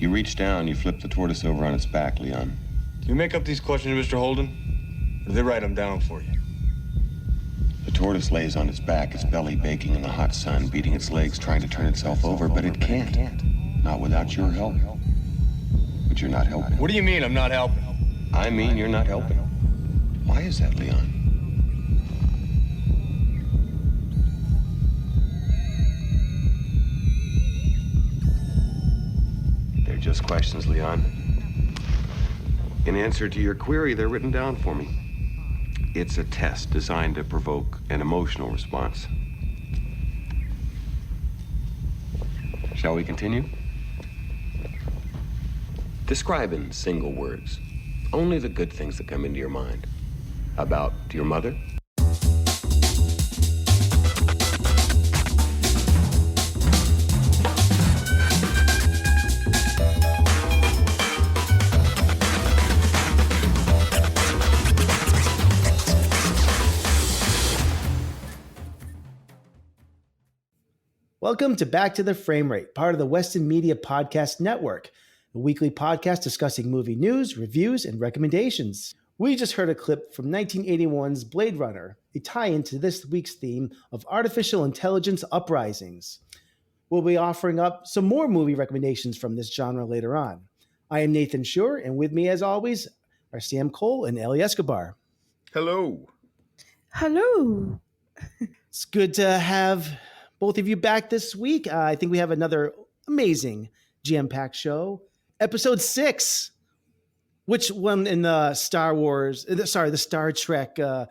You reach down, you flip the tortoise over on its back, Leon. Do you make up these questions, Mr. Holden? Or do they write them down for you? The tortoise lays on its back, its belly baking in the hot sun, beating its legs, trying to turn itself over, but it can't. Not without your help. But you're not helping. What do you mean I'm not helping? I mean you're not helping. Why is that, Leon? They're just questions, Leon. In answer to your query, they're written down for me. It's a test designed to provoke an emotional response. Shall we continue? Describe in single words only the good things that come into your mind. About your mother? Welcome to Back to the Frame Rate, part of the Weston Media Podcast Network, a weekly podcast discussing movie news, reviews, and recommendations. We just heard a clip from 1981's Blade Runner, a tie-in to this week's theme of Artificial Intelligence Uprisings. We'll be offering up some more movie recommendations from this genre later on. I am Nathan Suher, and with me, as always, are Sam Cole and Ellie Escobar. Hello. Hello. It's good to have both of you back this week. I think we have another amazing jam-packed show. Episode 6. Which one in the the Star Trek that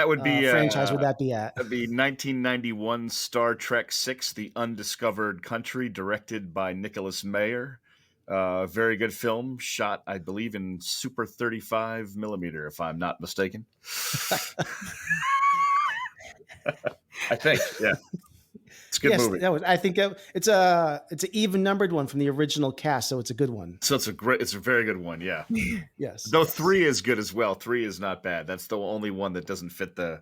would be franchise would that be at? That'd be 1991 Star Trek 6, The Undiscovered Country, directed by Nicholas Meyer. Very good film, shot, I believe, in Super 35 millimeter, if I'm not mistaken. I think, yeah. It's a good movie. I think it's an even numbered one from the original cast, so it's a good one. So it's a very good one, yeah. Yes. Though 3 is good as well. 3 is not bad. That's the only one that doesn't fit the,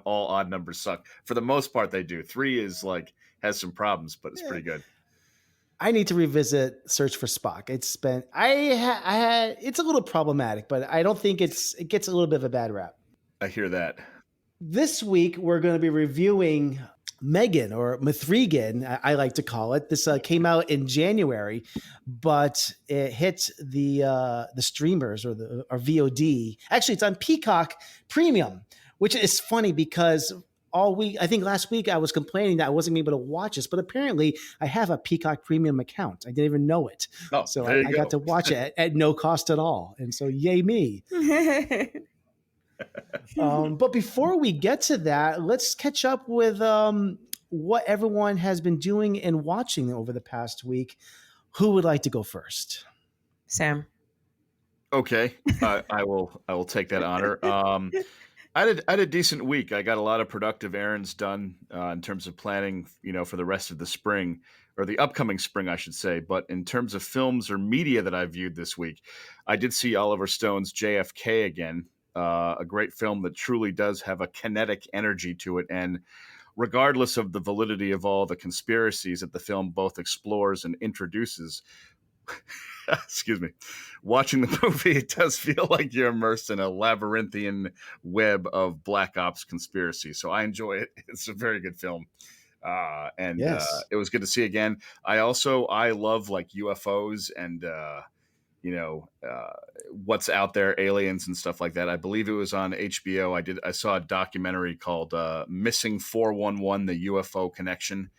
all odd numbers suck. For the most part, they do. 3 is has some problems, but it's pretty good. I need to revisit Search for Spock. It's a little problematic, but I don't think it gets a little bit of a bad rap. I hear that. This week we're going to be reviewing M3GAN, or M3GAN, I like to call it. This came out in January, but it hit the streamers or VOD. Actually, it's on Peacock Premium, which is funny because all week, I think last week, I was complaining that I wasn't able to watch this, but apparently I have a Peacock Premium account. I didn't even know it. Oh, so I got to watch it at no cost at all. And so yay me. But before we get to that, let's catch up with what everyone has been doing and watching over the past week. Who would like to go first? Sam. Okay, I will take that honor. I had a decent week. I got a lot of productive errands done in terms of planning, for the rest of the spring, or the upcoming spring, I should say. But in terms of films or media that I viewed this week, I did see Oliver Stone's JFK again. A great film that truly does have a kinetic energy to it. And regardless of the validity of all the conspiracies that the film both explores and introduces, excuse me, watching the movie, it does feel like you're immersed in a labyrinthian web of Black Ops conspiracy. So I enjoy it. It's a very good film. And yes. It was good to see again. I love UFOs and, what's out there, aliens and stuff like that. I believe it was on HBO. I saw a documentary called Missing 411, the UFO Connection.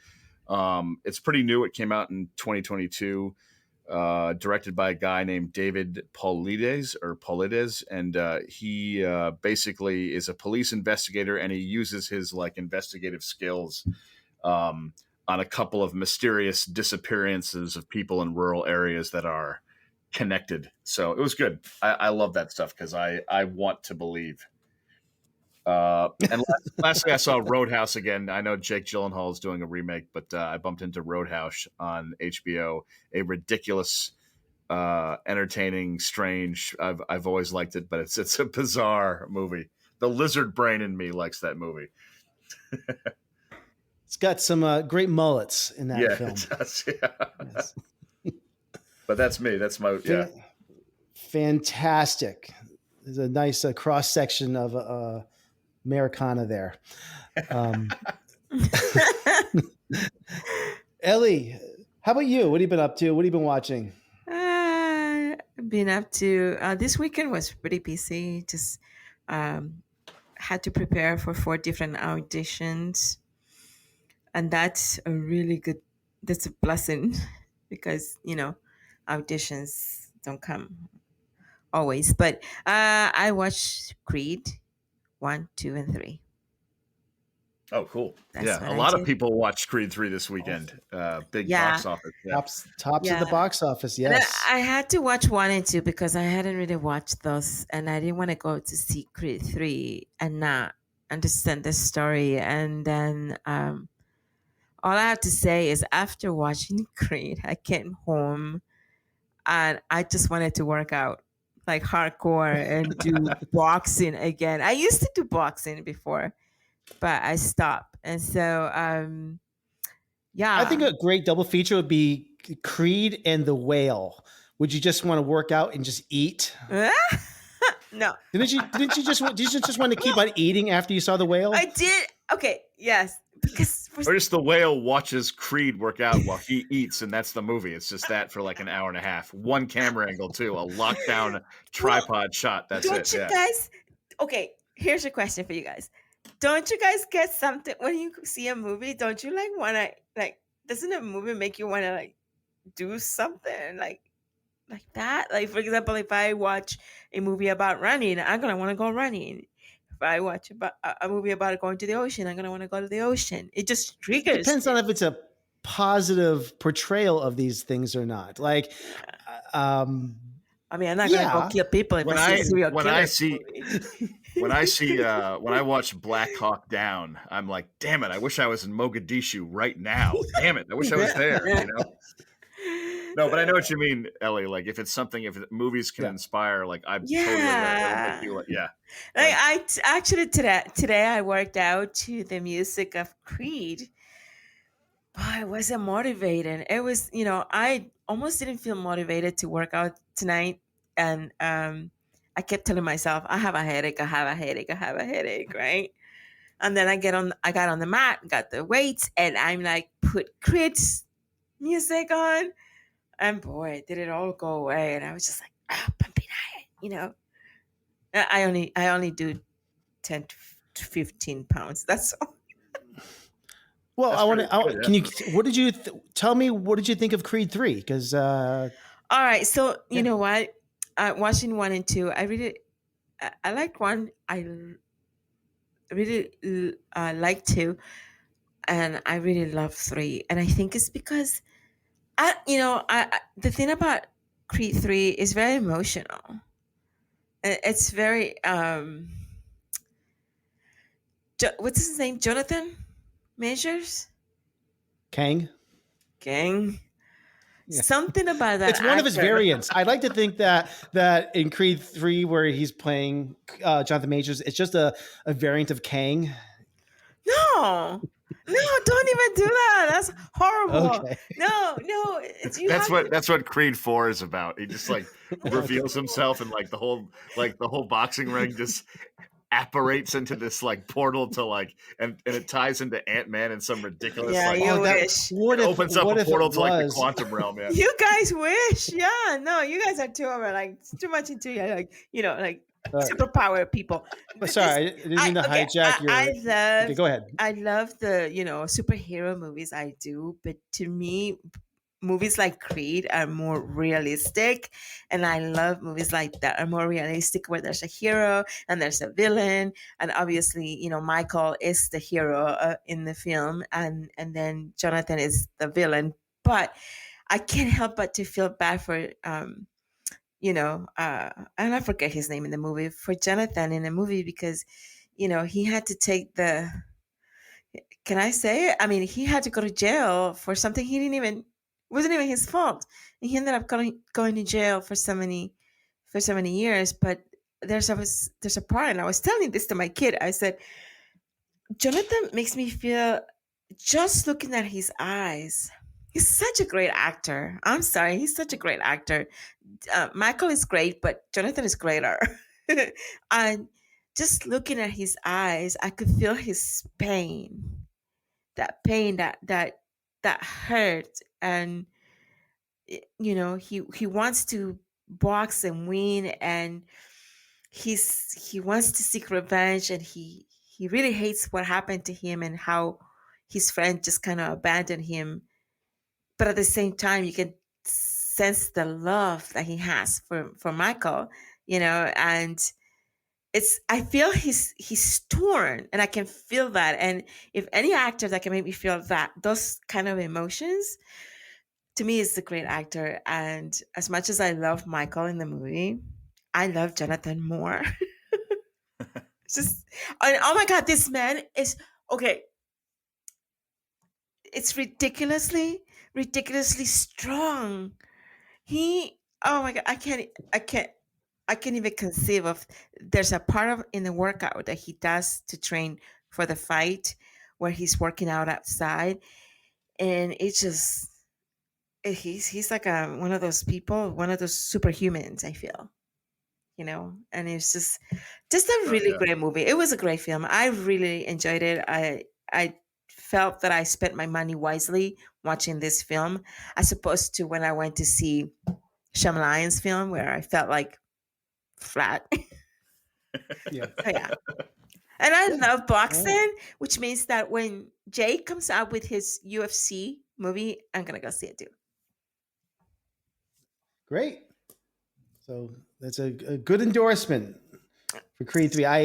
It's pretty new. It came out in 2022, directed by a guy named David Paulides, and he basically is a police investigator, and he uses his investigative skills on a couple of mysterious disappearances of people in rural areas that are connected. So it was good. I love that stuff because I want to believe. And lastly, I saw Roadhouse again. I know Jake Gyllenhaal is doing a remake, but I bumped into Roadhouse on HBO. A ridiculous, entertaining, strange. I've always liked it, but it's a bizarre movie. The lizard brain in me likes that movie. It's got some great mullets in that film. It does, yeah. Yes. that's me. That's my Fantastic. There's a nice cross section of Americana there. Ellie, how about you? What have you been up to? What have you been watching? Been up to this weekend was pretty busy. Just had to prepare for 4 different auditions, and that's a really good. That's a blessing because auditions don't come always. But I watched Creed 1, 2, and 3. Oh, cool. That's what A I lot of did. people watched Creed 3 this weekend. Big Yeah. box office. Yeah. Tops of the Yeah. box office, And yes. I had to watch 1 and 2 because I hadn't really watched those, and I didn't want to go to see Creed 3 and not understand the story. And then all I have to say is after watching Creed, I came home and I just wanted to work out like hardcore and do boxing again. I used to do boxing before, but I stopped. And so, yeah. I think a great double feature would be Creed and The Whale. Would you just want to work out and just eat? No. Did you just want to keep on eating after you saw The Whale? I did. Okay, yes. Because Or just the whale watches Creed work out while he eats, and that's the movie. It's just that for like an hour and a half. One camera angle, too. A lockdown tripod shot. That's don't it. you Yeah. guys? Okay, here's a question for you guys. Don't you guys get something when you see a movie? Don't you like want to like? Doesn't a movie make you want to like do something like that? Like for example, if I watch a movie about running, I'm gonna want to go running. If I watch about a movie about going to the ocean, I'm gonna want to go to the ocean. It just triggers. Depends on if it's a positive portrayal of these things or not. Like, I mean, I'm not gonna go kill people if When I see a serial when killer I see movie. when I watch Black Hawk Down, I'm like, damn it! I wish I was in Mogadishu right now. Damn it! I wish I was there. You know. No, but I know what you mean, Ellie. Like, if movies can inspire, like, I'm totally right. Yeah. Like, actually today I worked out to the music of Creed. But I wasn't motivated. It was, I almost didn't feel motivated to work out tonight, and I kept telling myself, I have a headache, I have a headache, I have a headache, right? And then I got on the mat, got the weights, and I'm like, put Creed's music on. And boy, did it all go away. And I was just like, pumping iron, I only do 10 to 15 pounds. That's all. well, That's I want pretty to. good, Can you? What did you tell me? What did you think of Creed 3? Because All right. So you know what? Watching 1 and 2, I liked 1. I really like 2, and I really love 3. And I think it's because the thing about Creed 3 is very emotional. It's very what's his name? Jonathan Majors? Kang. Gang. Yeah. Something about that. It's one of his actor. variants. I'd like to think that in Creed 3, where he's playing Jonathan Majors, it's just a variant of Kang. No, don't even do that. That's horrible. Okay. No, That's what Creed 4 is about. He just like reveals himself, and like the whole boxing ring just apparates into this like portal to like, and it ties into Ant-Man in some ridiculous wish. What it if, opens up what a if portal it to like the was? quantum realm. Yeah. You guys wish. Yeah, no, you guys are too over like too much into like superpower people. Sorry, I didn't mean to hijack your. Okay, go ahead. I love the superhero movies. I do, but to me, movies like Creed are more realistic, and I love movies like that are more realistic, where there's a hero and there's a villain, and obviously, Michael is the hero in the film, and then Jonathan is the villain. But I can't help but to feel bad for and I forget his name in the movie, for Jonathan in the movie, because he had to take can I say it? I mean, he had to go to jail for something wasn't even his fault, and he ended up going to jail for so many years. But there's a part, and I was telling this to my kid. I said, Jonathan makes me feel, just looking at his eyes, He's such a great actor. I'm sorry, he's such a great actor. Michael is great, but Jonathan is greater. And just looking at his eyes, I could feel his pain. That pain, that hurt, and he wants to box and win, and he wants to seek revenge, and he really hates what happened to him and how his friend just kind of abandoned him. But at the same time, you can sense the love that he has for Michael, and I feel he's torn, and I can feel that. And if any actor that can make me feel those kind of emotions, to me, is a great actor. And as much as I love Michael in the movie, I love Jonathan more. It's just, oh my God, this man is okay. It's ridiculously strong. Oh my God, I can't even conceive of. There's a part of in the workout that he does to train for the fight, where he's working out outside, and it's just he's like one of those people, one of those superhumans. I feel, and it's just a really great movie. It was a great film. I really enjoyed it. I felt that I spent my money wisely watching this film, as opposed to when I went to see Shyamalan's film, where I felt like flat. Yeah. So, yeah. And I love boxing, which means that when Jay comes out with his UFC movie, I'm gonna go see it too. Great. So that's a good endorsement for Creed 3. I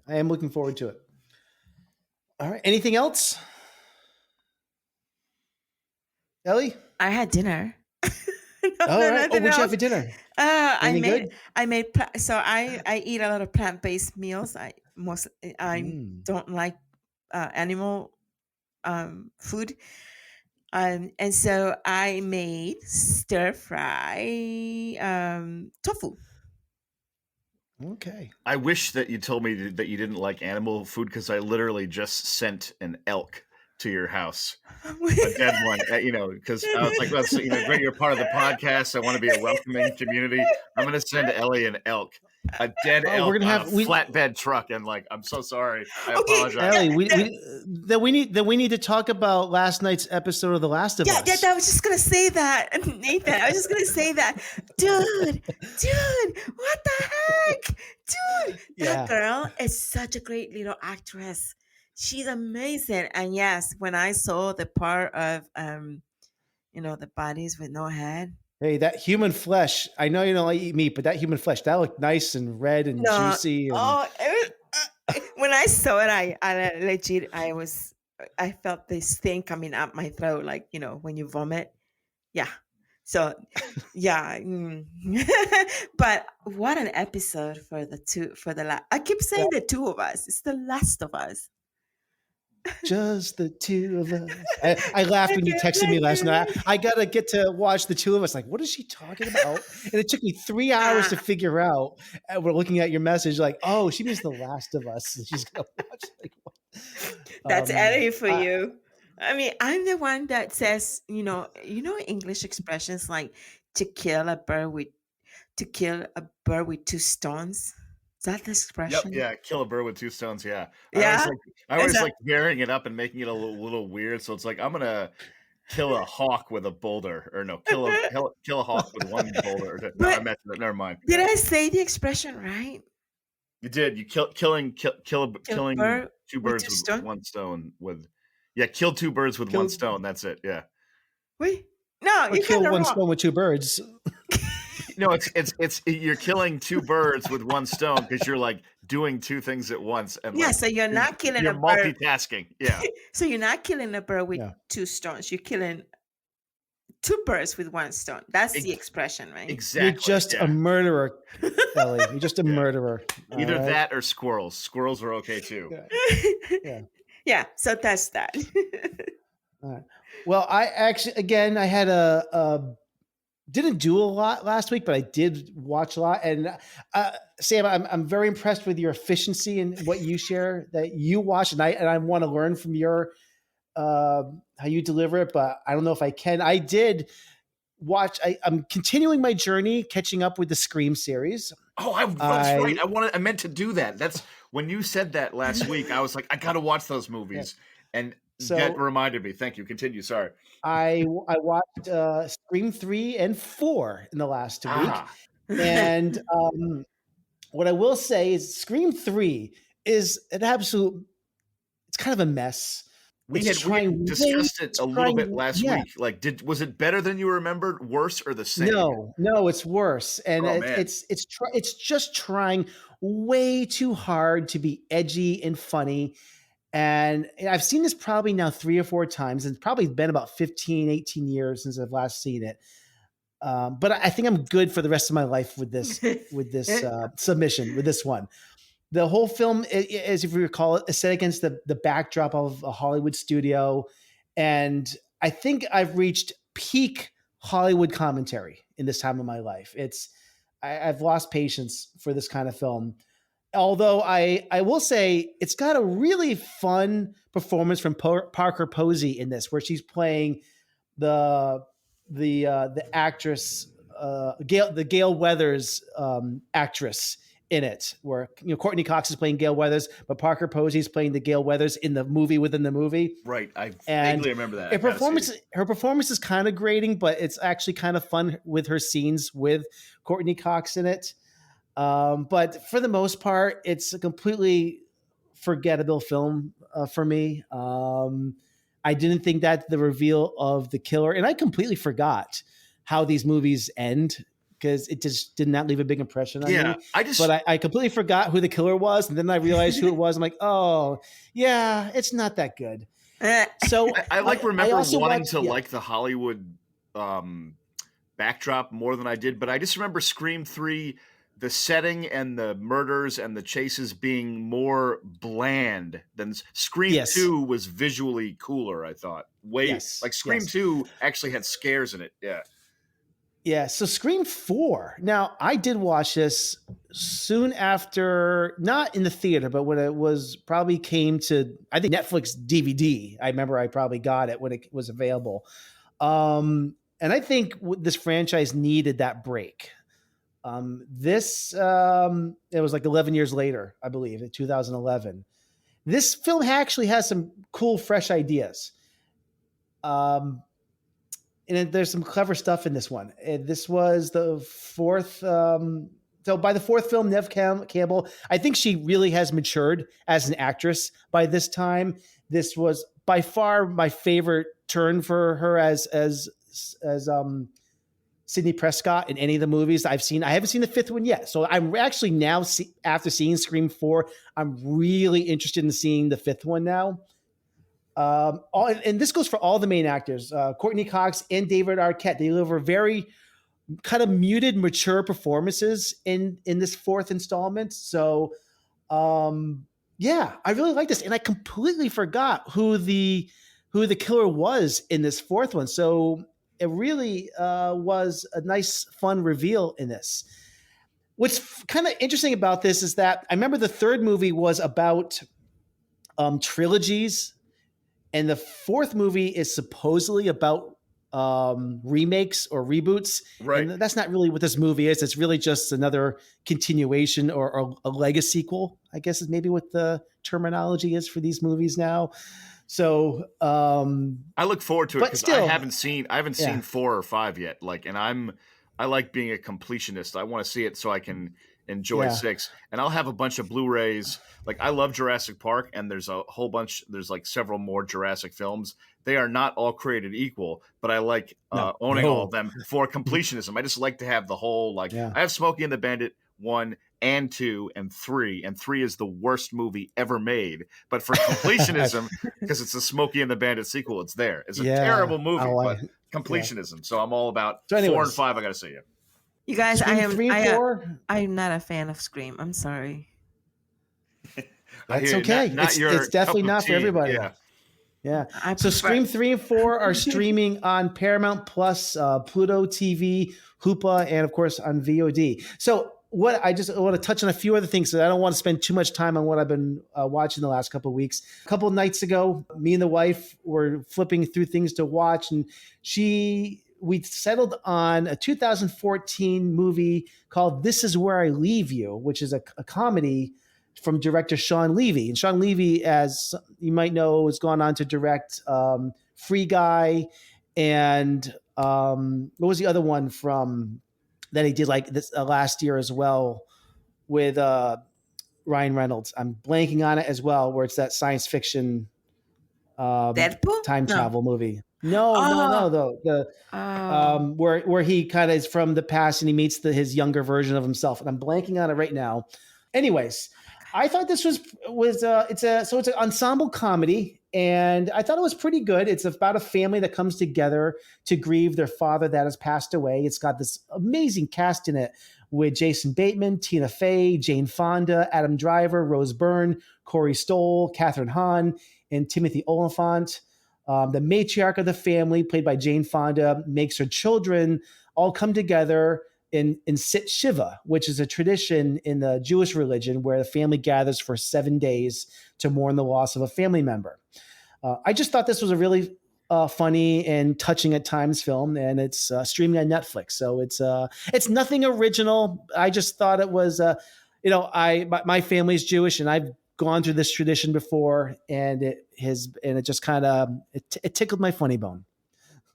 am looking forward to it. All right. Anything else? Ellie? I had dinner. All right. What'd you have for dinner? I made so I eat a lot of plant-based meals. I don't like animal food. And so I made stir fry tofu. Okay. I wish that you told me that you didn't like animal food, because I literally just sent an elk to your house, a dead one. Because I was like, "Well, great, you're part of the podcast. I want to be a welcoming community. I'm going to send Ellie an elk, a dead elk we're gonna on have a flatbed truck." And I'm so sorry. I apologize. Ellie, we need to talk about last night's episode of The Last of Us. Yeah, I was just gonna say that, Nathan. I was just gonna say that, dude, what the heck, dude? That girl is such a great little actress. She's amazing. And yes, when I saw the part of the bodies with no head. Hey, that human flesh. I know you don't like eat meat, but that human flesh, that looked nice and red and juicy. And... when I saw it, I legit, I felt this thing coming up my throat, like, when you vomit. Yeah. So, yeah. But what an episode I keep saying the two of us. It's The Last of Us. Just the two of us. I laughed when you texted me last night. I got to get to watch the two of us. Like, what is she talking about? And it took me 3 hours to figure out. And we're looking at your message like, oh, she means The Last of Us. And she's going to watch. Like, that's Ellie for you. I mean, I'm the one that says, English expressions like to kill a bird with 2 stones. Is that the expression? Yep, yeah, kill a bird with 2 stones. Yeah, yeah. I always like varying it up and making it a little weird. So it's like, I'm gonna kill a hawk with a boulder, or no, kill a hawk with 1 boulder. No, I meant that. Never mind. Did I say the expression right? You did. You killing 2 birds with 1 stone. Kill 2 birds with 1 stone. That's it. Yeah. Wait, no, you kill 1 stone with 2 birds. No, it's you're killing 2 birds with 1 stone, because you're doing 2 things at once. And so you're not killing a bird. You're multitasking. Yeah. So you're not killing a bird with 2 stones. You're killing 2 birds with 1 stone. That's the expression, right? Exactly. You're just a murderer, Ellie. You're just a murderer. Either that or squirrels. Squirrels are okay too. Yeah. So that's that. All right. Well, I actually, again, I had didn't do a lot last week, but I did watch a lot. And Sam, I'm very impressed with your efficiency and what you share that you watch, and I want to learn from your how you deliver it, but I don't know if I can. I did watch. I'm continuing my journey, catching up with the Scream series. Oh, that's right. I meant to do that. That's when you said that last week. I was like, I got to watch those movies, and that reminded me. Thank you. Continue. Sorry. I watched Scream 3 and 4 in the last week, and what I will say is Scream 3 is an absolute. It's kind of a mess. We had discussed it a little bit last week. Like, was it better than you remembered? Worse or the same? No, it's worse, and it's just trying way too hard to be edgy and funny. And I've seen this probably now 3 or 4 times. It's probably been about 15, 18 years since I've last seen it. But I think I'm good for the rest of my life with this submission, with this one. The whole film, as if you recall, is set against the backdrop of a Hollywood studio. And I think I've reached peak Hollywood commentary in this time of my life. I've lost patience for this kind of film. Although I will say it's got a really fun performance from Parker Posey in this, where she's playing the actress, Gale Weathers actress in it, where Courtney Cox is playing Gale Weathers, but Parker Posey is playing the Gale Weathers in the movie within the movie. Right, I vaguely remember that. Her performance is kind of grating, but it's actually kind of fun with her scenes with Courtney Cox in it. But for the most part, it's a completely forgettable film for me. I didn't think that the reveal of the killer, and I completely forgot how these movies end, because it just did not leave a big impression on me. I completely forgot who the killer was, and then I realized who it was. I'm like, oh, yeah, it's not that good. So I remember wanting to like the Hollywood backdrop more than I did, but I just remember Scream 3, the setting and the murders and the chases being more bland than Scream 2 was visually cooler, I thought. Scream 2 actually had scares in it. Yeah. Yeah, so Scream 4. Now, I did watch this soon after, not in the theater, but when it probably came to, I think, Netflix DVD. I remember I probably got it when it was available. And I think this franchise needed that break. It was like 11 years later, I believe, in 2011. This film actually has some cool, fresh ideas. And there's some clever stuff in this one. This was the 4th. So by the 4th film, Neve Campbell, I think she really has matured as an actress by this time. This was by far my favorite turn for her as Sidney Prescott in any of the movies I've seen. I haven't seen the 5th one yet. So I'm actually now, after seeing Scream 4, I'm really interested in seeing the 5th one now. And this goes for all the main actors, Courtney Cox and David Arquette. They deliver very kind of muted, mature performances in this 4th installment. So, I really like this, and I completely forgot who the killer was in this 4th one. So it really was a nice, fun reveal in this. What's kind of interesting about this is that I remember the 3rd movie was about trilogies. And the 4th movie is supposedly about remakes or reboots. Right. And that's not really what this movie is. It's really just another continuation or a legacy sequel, I guess is maybe what the terminology is for these movies now. So I look forward to it, because I haven't seen 4 or 5 yet. I like being a completionist. I want to see it so I can enjoy 6, and I'll have a bunch of Blu-rays. Like, I love Jurassic Park, and there's like several more Jurassic films. They are not all created equal, but I like owning all of them for completionism. I just like to have the whole, I have Smokey and the Bandit 1 and 2 and 3, and 3 is the worst movie ever made. But for completionism, because it's a Smokey and the Bandit sequel, it's there. It's a terrible movie, but completionism. So I'm all about 4 and 5. I got to see it. You guys, Scream 3 and 4? I'm not a fan of Scream. I'm sorry. That's okay. It's definitely not for everybody. Yeah. So Scream 3 and 4 are streaming on Paramount Plus, Pluto TV, Hoopla, and of course on VOD. So what I just want to touch on a few other things, so I don't want to spend too much time on what I've been watching the last couple of weeks. A couple of nights ago, me and the wife were flipping through things to watch, and we settled on a 2014 movie called This Is Where I Leave You, which is a comedy from director Sean Levy. And Sean Levy, as you might know, has gone on to direct Free Guy and what was the other one from that he did like this last year as well with Ryan Reynolds. I'm blanking on it as well, where it's that science fiction Deadpool? time No. travel movie. No, where he kind of is from the past and he meets his younger version of himself. And I'm blanking on it right now. Anyways, I thought this was it's an ensemble comedy, and I thought it was pretty good. It's about a family that comes together to grieve their father that has passed away. It's got this amazing cast in it with Jason Bateman, Tina Fey, Jane Fonda, Adam Driver, Rose Byrne, Corey Stoll, Catherine Hahn, and Timothy Olyphant. The matriarch of the family, played by Jane Fonda, makes her children all come together in Sit Shiva, which is a tradition in the Jewish religion where the family gathers for 7 days to mourn the loss of a family member. I just thought this was a really funny and touching at times film, and it's streaming on Netflix. So it's nothing original. I just thought it was, my family's Jewish, and I've gone through this tradition before, and it just kind of it tickled my funny bone.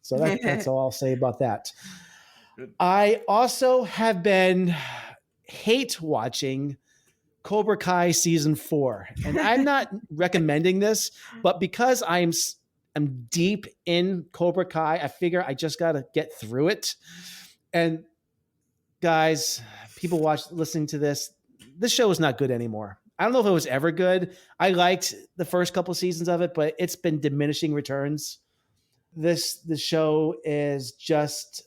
So that's all I'll say about that. Good. I also have been hate watching Cobra Kai season 4, and I'm not recommending this, but because I'm deep in Cobra Kai, I figure I just got to get through it. And guys, people listening to this show is not good anymore. I don't know if it was ever good. I liked the first couple of seasons of it, but it's been diminishing returns. The show is just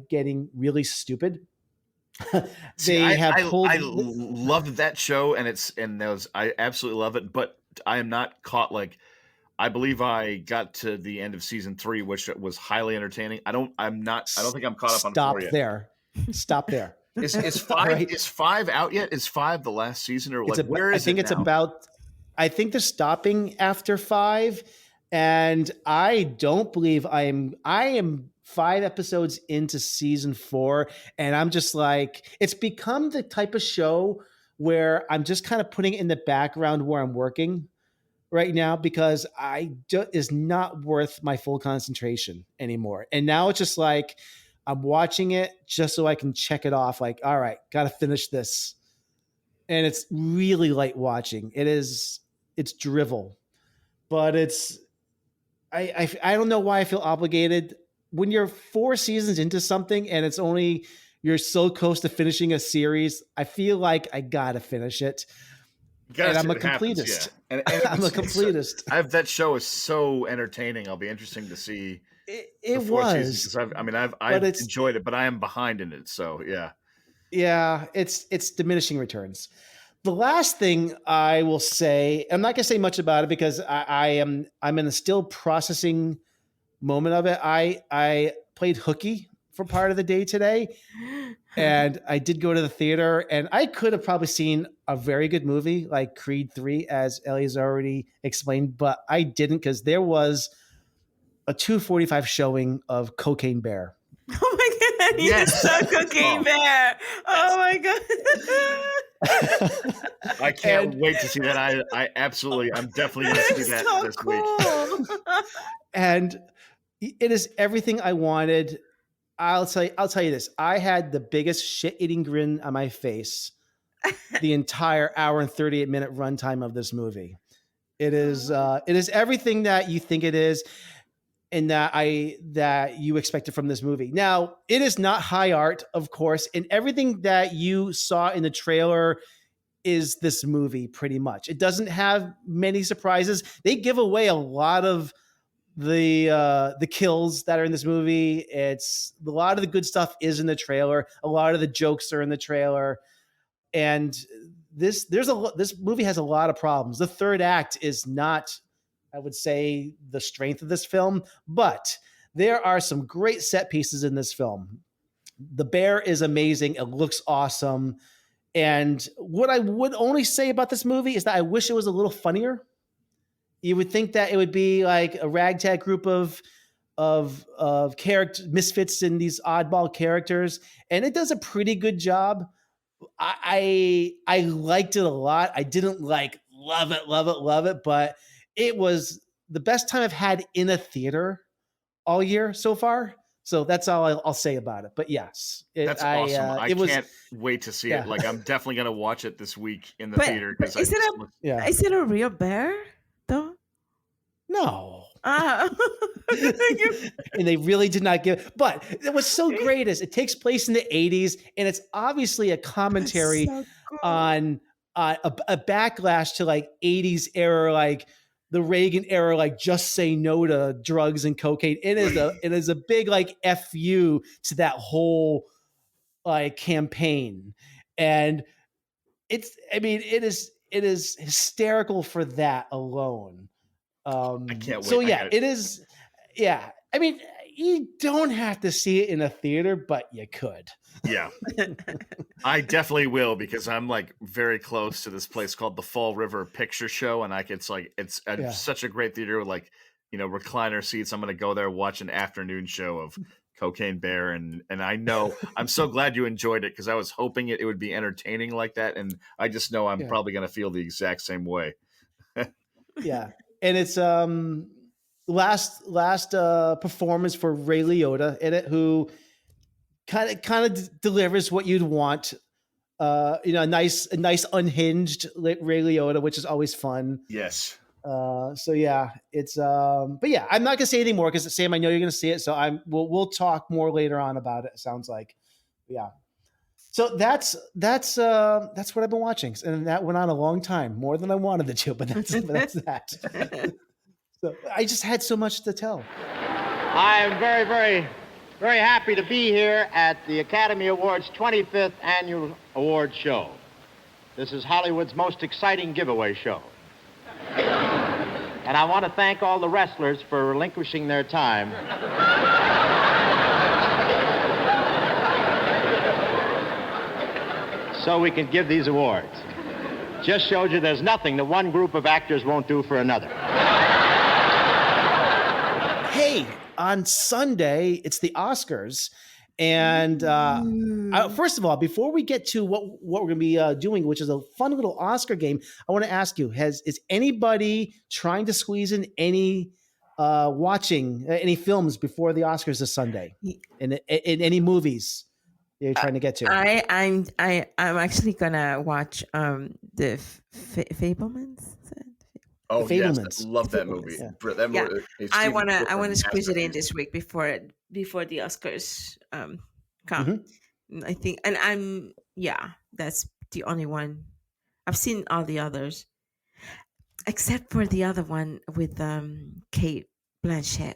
getting really stupid. I loved that show, I absolutely love it, but I am not caught. Like, I believe I got to the end of season 3, which was highly entertaining. I don't think I'm caught up on 4 yet. Stop there. Is 5 right. Is 5 out yet? Is 5 the last season, or like where is it now? I think they're stopping after 5, and I don't believe I am 5 episodes into season 4, and I'm just like, it's become the type of show where I'm just kind of putting it in the background where I'm working right now, because is not worth my full concentration anymore. And now it's just like, I'm watching it just so I can check it off. Like, all right, got to finish this. And it's really light watching. It's drivel, but I don't know why I feel obligated when you're 4 seasons into something and you're so close to finishing a series. I feel like I got to finish it. And I'm a completist. Yeah. I'm a completist. That show is so entertaining. I'll be interesting to see. It was. I've enjoyed it, but I am behind in it. So yeah. Yeah, it's diminishing returns. The last thing I will say, I'm not going to say much about it because I'm in a still processing moment of it. I played hooky for part of the day today, and I did go to the theater, and I could have probably seen a very good movie like Creed 3, as Ellie's already explained, but I didn't because there was a 2:45 showing of Cocaine Bear. Oh my God, you saw Cocaine Bear. Oh my God. I can't wait to see that. I'm definitely going to see that this week. And it is everything I wanted. I'll tell you this. I had the biggest shit-eating grin on my face the entire hour and 38-minute runtime of this movie. It is everything that you think it is, and that you expected from this movie. Now, it is not high art, of course, and everything that you saw in the trailer is this movie pretty much. It doesn't have many surprises. They give away a lot of the kills that are in this movie. It's a lot of the good stuff is in the trailer. A lot of the jokes are in the trailer, and this movie has a lot of problems. The third act is not, I would say, the strength of this film, but there are some great set pieces in this film. The bear is amazing. It looks awesome. And what I would only say about this movie is that I wish it was a little funnier. You would think that it would be like a ragtag group of character misfits and these oddball characters, and it does a pretty good job. I liked it a lot. I didn't like love it, but it was the best time I've had in a theater all year so far. So that's all I'll say about it. But yes, That's awesome. I it was, can't wait to see it. Like, I'm definitely gonna watch it this week in the But, theater but because is it a real bear though? no. Ah. And they really did not give. But what's so great is it takes place in the 80s, and it's obviously a commentary So cool. on a backlash to like 80s era, like the Reagan era, like just say no to drugs and cocaine. It is a big like FU to that whole like campaign. And it is hysterical for that alone. I can't wait. So yeah, it is. Yeah. I mean, you don't have to see it in a theater, but you could. Yeah. I definitely will, because I'm like very close to this place called the Fall River Picture Show, and it's such a great theater with like, recliner seats. I'm going to go there, watch an afternoon show of Cocaine Bear, and I know I'm so glad you enjoyed it, because I was hoping it would be entertaining like that, and I just know I'm probably going to feel the exact same way. Yeah, and it's last performance for Ray Liotta in it, who kind of delivers what you'd want. A nice unhinged Ray Liotta, which is always fun. Yes. So yeah, it's but yeah, I'm not gonna say any more because Sam, I know you're gonna see it, so we'll talk more later on about it. It sounds like, yeah. So that's what I've been watching, and that went on a long time, more than I wanted it to, but that's that. So I just had so much to tell. I am very, very, very happy to be here at the Academy Awards 25th Annual Award Show. This is Hollywood's most exciting giveaway show. And I want to thank all the wrestlers for relinquishing their time so we can give these awards. Just showed you there's nothing that one group of actors won't do for another. Hey, on Sunday, it's the Oscars. And first of all, before we get to what we're going to be doing, which is a fun little Oscar game, I want to ask you: is anybody trying to squeeze in any watching any films before the Oscars this Sunday? In any movies you're trying to get to? I'm actually gonna watch the Fablemans. Oh yes, I love that movie. Yeah. That movie, I wanna squeeze it in this week before the Oscars come. Mm-hmm. I think, and that's the only one. I've seen all the others, except for the other one with Kate Blanchett.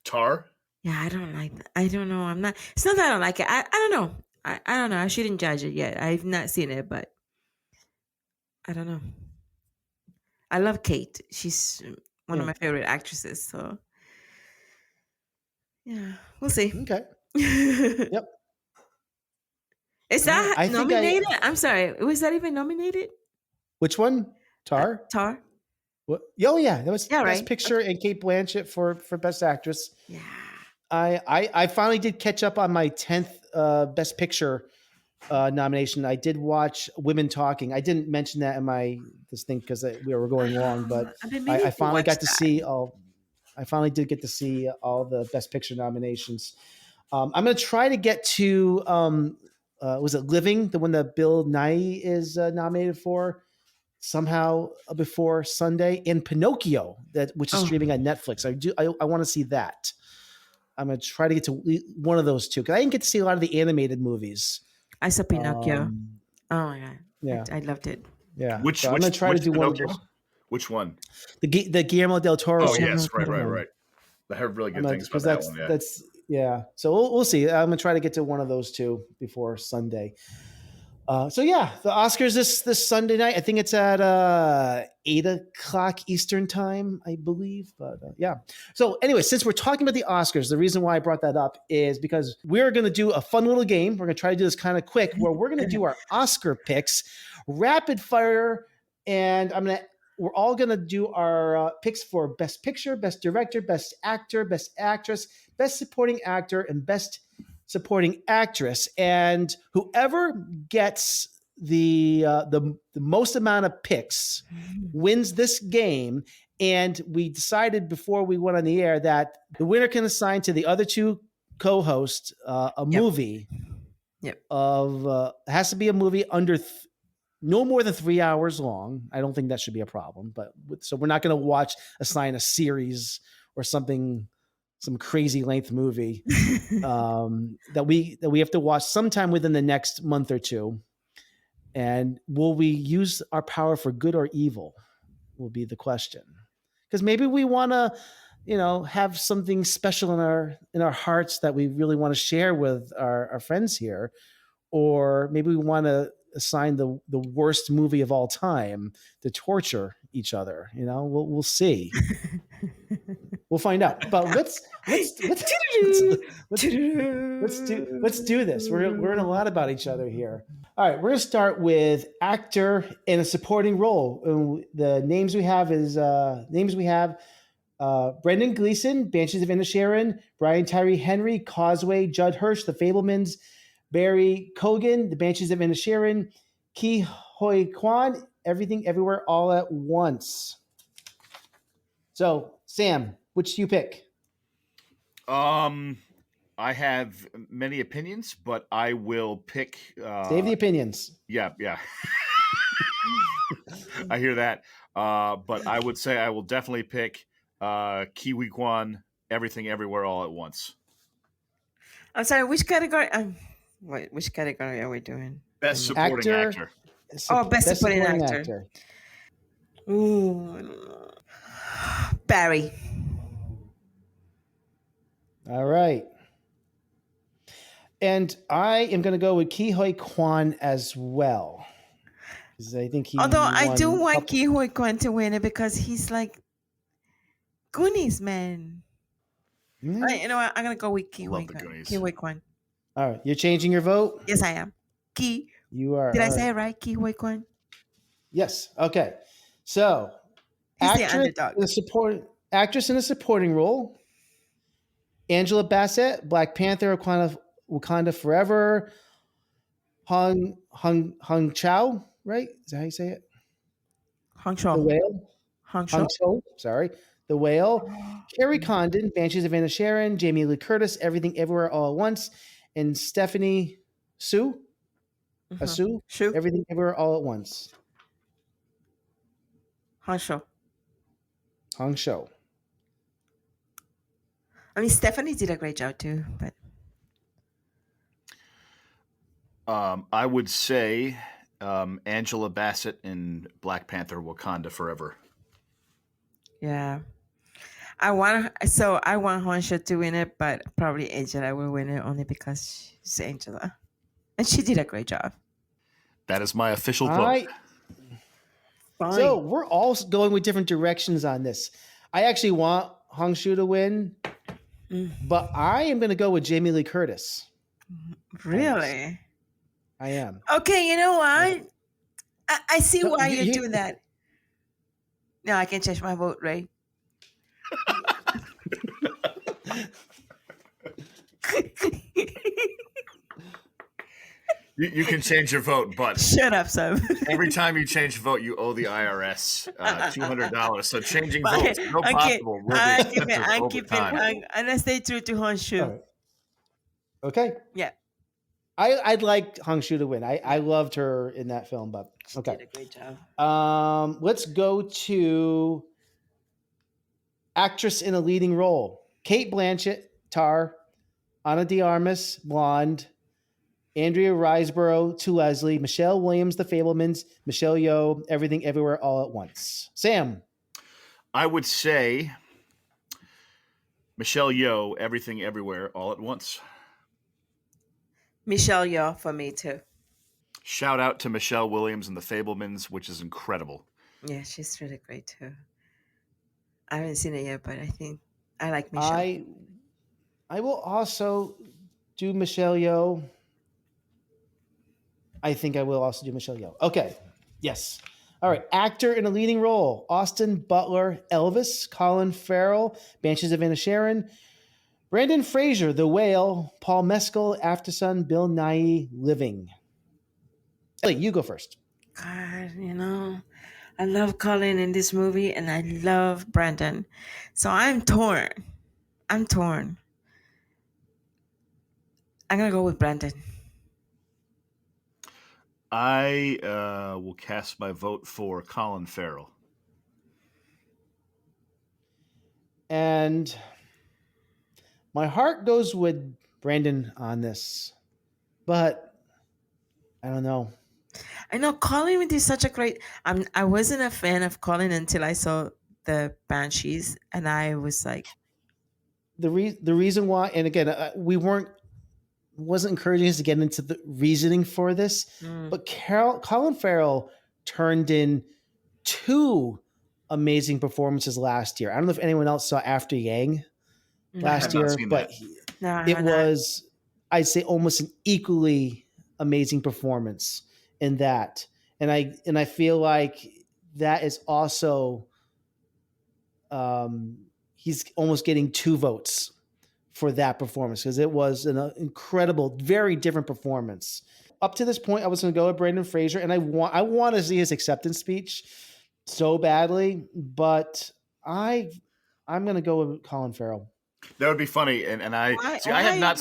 Tar? Yeah, I don't like that. I don't know. It's not that I don't like it. I don't know. I don't know. I shouldn't judge it yet. I've not seen it, but I don't know. I love Kate. She's one of my favorite actresses. So, yeah, we'll see. Okay. Yep. Is that nominated? I'm sorry. Was that even nominated? Which one? Tar? Tar? What? Oh, yeah. That was Best right. Picture and Kate Blanchett for Best Actress. Yeah. I finally did catch up on my 10th Best Picture nomination. I did watch Women Talking. I didn't mention that in this thing because we were going long, but I finally got to see all. I finally did get to see all the Best Picture nominations. I'm going to try to get to was it Living, the one that Bill Nighy is nominated for somehow before Sunday, and Pinocchio, which is streaming on Netflix. I want to see that. I'm going to try to get to one of those two because I didn't get to see a lot of the animated movies. I saw Pinocchio. Oh my god! Yeah, I loved it. Yeah, I'm going to try to do Pinocchio? one of those. Which one? The Guillermo del Toro. Oh yes, right. I heard really good things about that one. Yeah. That's So we'll see. I'm going to try to get to one of those two before Sunday. So yeah, the Oscars this Sunday night. I think it's at 8 o'clock Eastern time, I believe. But yeah. So anyway, since we're talking about the Oscars, the reason why I brought that up is because we're going to do a fun little game. We're going to try to do this kind of quick, where we're going to do our Oscar picks, rapid fire, and we're all going to do our picks for Best Picture, Best Director, Best Actor, Best Actress, Best Supporting Actor, and Best Supporting Actress, and whoever gets the most amount of picks wins this game. And we decided before we went on the air that the winner can assign to the other two co-hosts a movie. Yep. Of has to be a movie under no more than 3 hours long. I don't think that should be a problem. But so we're not going to assign a series or something, some crazy length movie that we have to watch sometime within the next month or two. And will we use our power for good or evil will be the question. Because maybe we want to, have something special in our hearts that we really want to share with our friends here. Or maybe we want to assign the worst movie of all time to torture each other. We'll see. We'll find out. But let's do this. We're gonna learn a lot about each other here. All right, we're gonna start with actor in a supporting role. And the names we have Brendan Gleeson, Banshees of Inisherin, Brian Tyree Henry, Causeway, Judd Hirsch, The Fablemans, Barry Cogan, The Banshees of Inisherin, Ki Hoi Kwan, Everything Everywhere All at Once. So, Sam, which do you pick? I have many opinions, but I will pick. Save the opinions. Yeah. I hear that. But I would say I will definitely pick Kiwi Kwan, Everything Everywhere All at Once. I'm sorry, which category? Which category are we doing? Best supporting actor. Best supporting actor. Ooh. Barry. All right. And I am going to go with Ki Hoi Kwan as well. Because I think Although I do want Ki Hoi Kwan to win it because he's like Goonies, man. Mm-hmm. I'm going to go with Ki Hoi Kwan. All right. You're changing your vote? Yes, I am. You are. Did I say it right? Ki Hoi Kwan? Yes. Okay. So, actress in a supporting role. Angela Bassett, Black Panther, Wakanda Forever. Hong Chau, right? Is that how you say it? Hong Chau. The Whale. Hong Chau. Sorry. The Whale. Carrie Condon, Banshees of Inisherin. Jamie Lee Curtis, Everything Everywhere All at Once. And Stephanie Sue. Sue. Everything Everywhere All at Once. Hong Chau. I mean, Stephanie did a great job too, but I would say Angela Bassett in Black Panther: Wakanda Forever. Yeah, I want Hong Chau to win it, but probably Angela will win it only because she's Angela, and she did a great job. That is my official vote. So we're all going with different directions on this. I actually want Hong Chau to win, but I am going to go with Jamie Lee Curtis. Really? I am. Okay, you know what? I see why you're doing that. Now I can change my vote, right? You can change your vote, but shut up, Sam. Every time you change your vote, you owe the IRS $200. So changing votes, no possible. I'm gonna stay true to Hong Chau. Right. Okay. Yeah. I'd like Hong Chau to win. I loved her in that film, but okay. She did a great job. Let's go to actress in a leading role. Cate Blanchett, Tar, Ana de Armas, Blonde, Andrea Riseborough, To Leslie, Michelle Williams, The Fablemans, Michelle Yeoh, Everything Everywhere All at Once. Sam. I would say Michelle Yeoh, Everything Everywhere All at Once. Michelle Yeoh for me too. Shout out to Michelle Williams and the Fablemans, which is incredible. Yeah, she's really great too. I haven't seen it yet, but I think I like Michelle. I will also do Michelle Yeoh. I think I will also do Michelle Yeoh. Okay. Yes. All right. Actor in a leading role: Austin Butler, Elvis; Colin Farrell, Banshees of Inisherin; Brandon Fraser, The Whale; Paul Mescal, Aftersun; Bill Nighy, Living. Ellie, you go first. God, I love Colin in this movie, and I love Brandon, so I'm torn. I'm gonna go with Brandon. I will cast my vote for Colin Farrell. And my heart goes with Brandon on this, but I don't know. I know Colin did such a great. I wasn't a fan of Colin until I saw the Banshees, and I was like, The reason why, and again, we wasn't encouraging us to get into the reasoning for this, but Colin Farrell turned in 2 amazing performances last year. I don't know if anyone else saw After Yang last year, but it was, I'd say, almost an equally amazing performance in that. And I feel like that is also, he's almost getting 2 votes for that performance, because it was an incredible, very different performance. Up to this point, I was going to go with Brandon Fraser, and I want to see his acceptance speech so badly, but I'm going to go with Colin Farrell. That would be funny, and I have not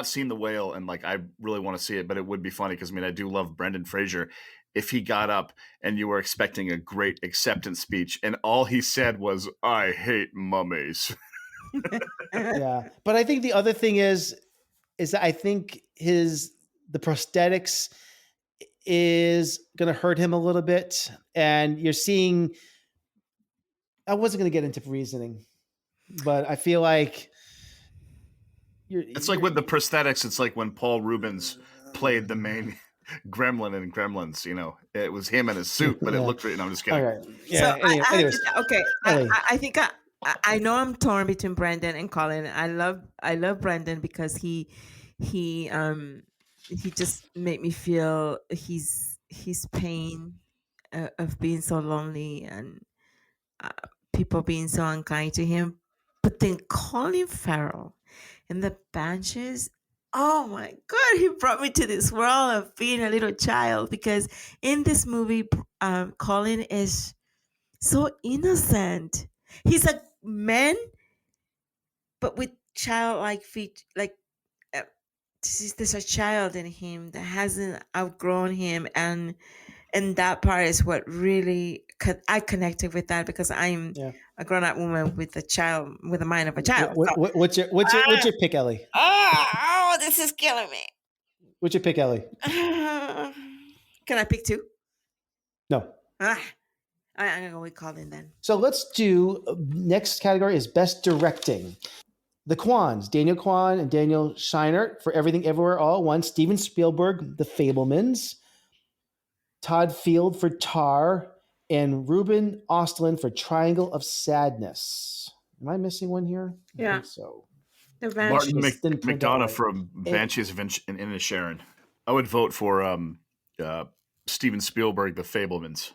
seen The Whale, and like I really want to see it, but it would be funny because I do love Brendan Fraser. If he got up and you were expecting a great acceptance speech, and all he said was "I hate mummies." Yeah, but I think the other thing is that I think the prosthetics is going to hurt him a little bit, and you're seeing. I wasn't going to get into reasoning, but I feel like it's like with the prosthetics. It's like when Paul Rubens played the main gremlin in Gremlins. It was him in his suit, but it looked right. I'm just kidding. All right. Yeah. So anyways, I think I know I'm torn between Brandon and Colin. I love Brandon because he just made me feel his pain of being so lonely and people being so unkind to him. But then Colin Farrell and the Banshees, oh my God, he brought me to this world of being a little child, because in this movie, Colin is so innocent. He's a man, but with childlike feet. Like there's a child in him that hasn't outgrown him, and that part is what really I connected with that, because I'm a grown-up woman with the mind of a child. What's your pick, Ellie? Oh, this is killing me. What's your pick, Ellie? Can I pick 2? No. I'm gonna go with Colin then. So let's do, next category is Best Directing. The Kwans, Daniel Kwan and Daniel Scheinert for Everything Everywhere All at Once. Steven Spielberg, The Fablemans. Todd Field for Tar. And Ruben Ostlund for Triangle of Sadness. Am I missing one here? Yeah. I think so. Martin McDonough from Banshees of Inisherin. I would vote for Steven Spielberg, The Fablemans.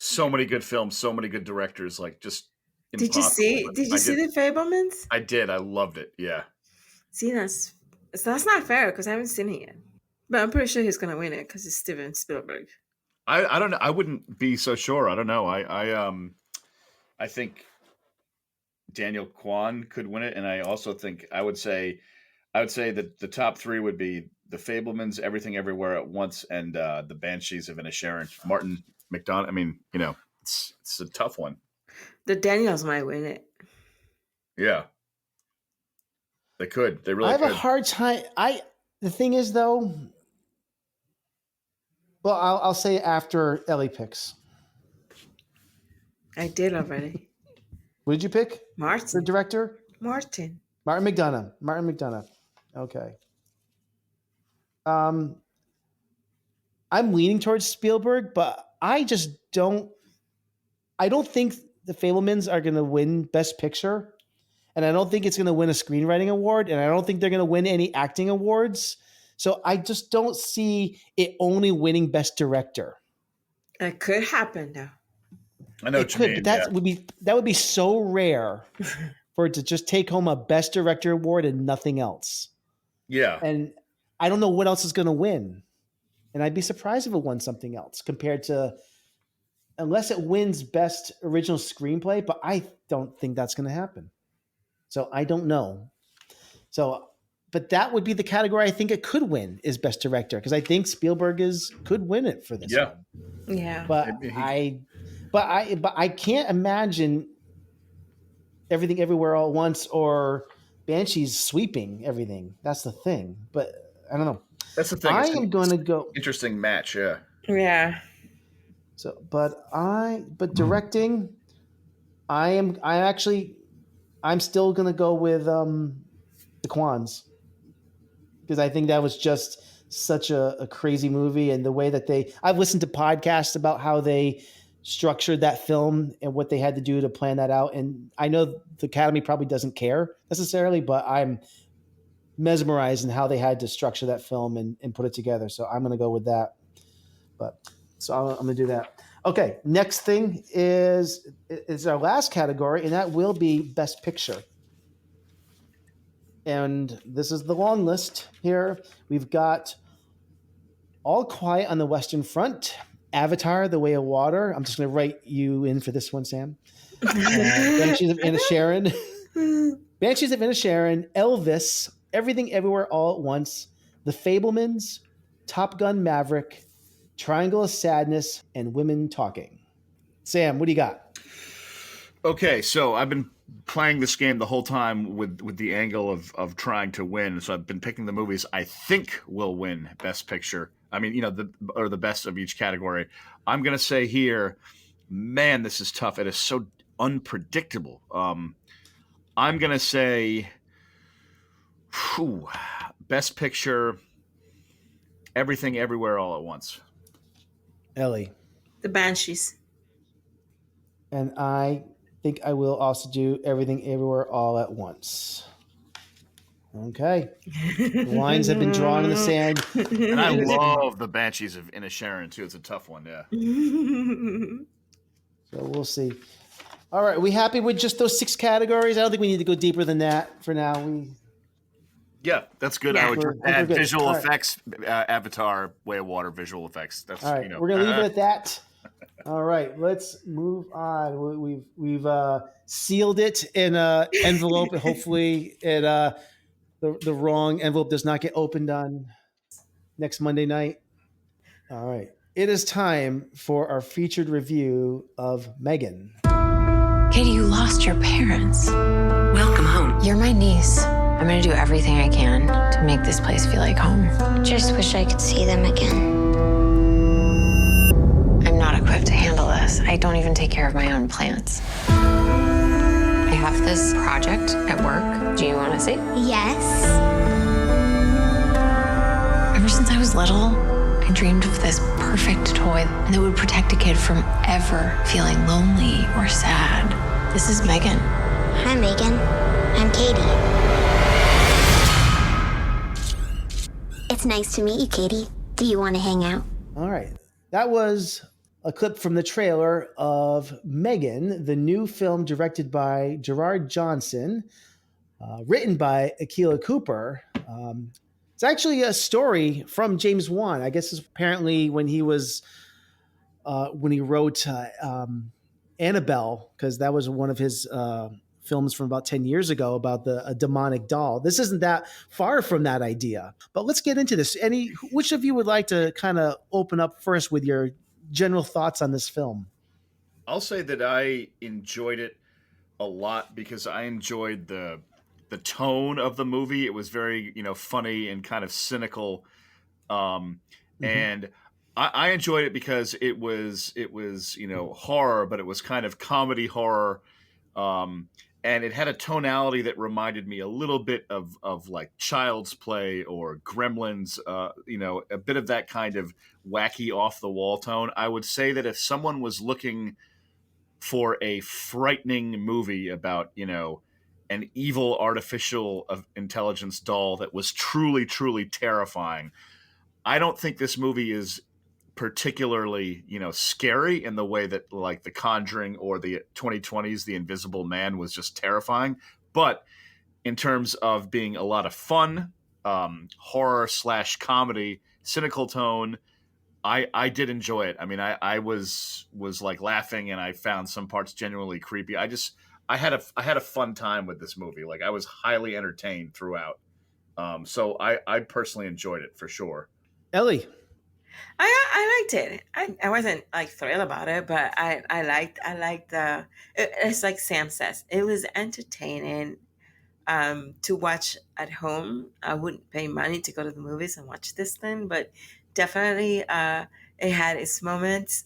So many good films, so many good directors, like just impossible. Did you see The Fablemans? I did. I loved it. Yeah. See, that's not fair because I haven't seen it yet. But I'm pretty sure he's gonna win it because it's Steven Spielberg. I don't know. I wouldn't be so sure. I don't know. I think Daniel Kwan could win it, and I also think I would say that the top 3 would be The Fablemans, Everything Everywhere at Once, and the Banshees of Inisherin. Martin McDonough. It's a tough one. The Daniels might win it. Yeah, they could. They really. I have a hard time. The thing is, though. Well, I'll say after Ellie picks. I did already. What did you pick? Martin. The director? Martin McDonough. Okay. I'm leaning towards Spielberg, but I just don't. I don't think the Fablemans are going to win Best Picture, and I don't think it's going to win a screenwriting award, and I don't think they're going to win any acting awards. So I just don't see it only winning Best Director. It could happen though. I know It could, but that would be so rare for it to just take home a Best Director award and nothing else. Yeah. And I don't know what else is going to win. And I'd be surprised if it won something else compared to, unless it wins Best Original Screenplay, but I don't think that's going to happen. So I don't know. So, but that would be the category I think it could win is Best Director, because I think Spielberg could win it for this one. Yeah. But I can't imagine Everything Everywhere All at Once or Banshees sweeping everything. That's the thing. But I don't know. That's the thing. I am going to go interesting match. Yeah. Yeah. So, but directing, I'm still going to go with the Kwans, because I think that was just such a crazy movie, and the way that I've listened to podcasts about how they structured that film and what they had to do to plan that out. And I know the Academy probably doesn't care necessarily, but I'm mesmerized in how they had to structure that film and put it together. So I'm going to go with that. So I'm going to do that. Okay. Next thing is our last category, and that will be Best Picture. And this is the long list here. We've got All Quiet on the Western Front, Avatar: The Way of Water. I'm just going to write you in for this one, Sam. Banshees of Inisherin. Elvis, Everything Everywhere All at Once, The Fablemans, Top Gun Maverick, Triangle of Sadness, and Women Talking. Sam, what do you got? Okay, so I've been playing this game the whole time with the angle of trying to win. So I've been picking the movies I think will win Best Picture. I mean, the best of each category. I'm gonna say here, man, this is tough. It is so unpredictable. I'm gonna say, Best Picture, Everything Everywhere All at Once. Ellie. The Banshees. And I think I will also do Everything Everywhere All at Once. Okay. The lines have been drawn in the sand. And I love the Banshees of Inisherin too. It's a tough one, yeah. So we'll see. All right, are we happy with just those 6 categories? I don't think we need to go deeper than that for now. Yeah, that's good. Yeah. I would just add good. visual All right. effects, Avatar, Way of Water, visual effects. That's All right, we're gonna leave it at that. All right, let's move on. We've sealed it in an envelope, and hopefully the wrong envelope does not get opened on next Monday night. All right, it is time for our featured review of M3GAN. Katie, you lost your parents. Welcome home. You're my niece. I'm gonna do everything I can to make this place feel like home. Just wish I could see them again. I'm not equipped to handle this. I don't even take care of my own plants. I have this project at work. Do you want to see? Yes. Ever since I was little, I dreamed of this perfect toy that would protect a kid from ever feeling lonely or sad. This is M3GAN. Hi, M3GAN. I'm Katie. It's nice to meet you, Katie. Do you want to hang out? All right, that was a clip from the trailer of M3GAN, the new film directed by Gerard Johnson, written by Akilah Cooper. It's actually a story from James Wan. I guess it's apparently when he wrote Annabelle, because that was one of his films from about 10 years ago about a demonic doll. This isn't that far from that idea. But let's get into this. Which of you would like to kind of open up first with your general thoughts on this film? I'll say that I enjoyed it a lot because I enjoyed the tone of the movie. It was very, funny and kind of cynical. And I enjoyed it because it was, horror, but it was kind of comedy horror. and it had a tonality that reminded me a little bit of like Child's Play or Gremlins, a bit of that kind of wacky off the wall tone. I would say that if someone was looking for a frightening movie about, an evil artificial intelligence doll that was truly, truly terrifying, I don't think this movie is particularly, scary in the way that like The Conjuring or the 2020's The Invisible Man was just terrifying. But in terms of being a lot of fun, horror / comedy, cynical tone, I did enjoy it. I mean, I was like laughing, and I found some parts genuinely creepy. I had a fun time with this movie. Like, I was highly entertained throughout. So I personally enjoyed it for sure. Ellie. I liked it. I wasn't like thrilled about it, but I liked it's like Sam says, it was entertaining to watch at home. I wouldn't pay money to go to the movies and watch this thing, but definitely it had its moments.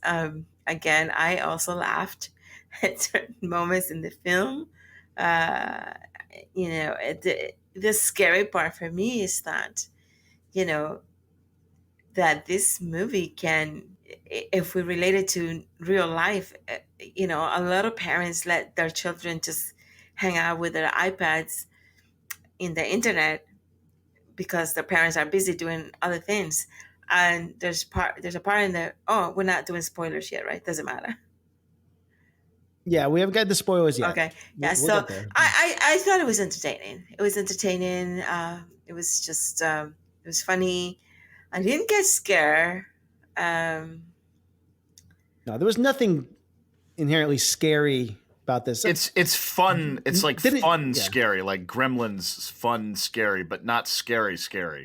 Again, I also laughed at certain moments in the film. The scary part for me is that, that this movie can, if we relate it to real life, a lot of parents let their children just hang out with their iPads in the internet because their parents are busy doing other things. And there's a part in there. Oh, we're not doing spoilers yet, right? Doesn't matter. Yeah, we haven't got the spoilers yet. Okay. Yeah. We'll So get there. I thought it was entertaining. It was entertaining. It was just it was funny. I didn't get scared. No, there was nothing inherently scary about this. It's fun. It's like scary, like Gremlins fun scary, but not scary.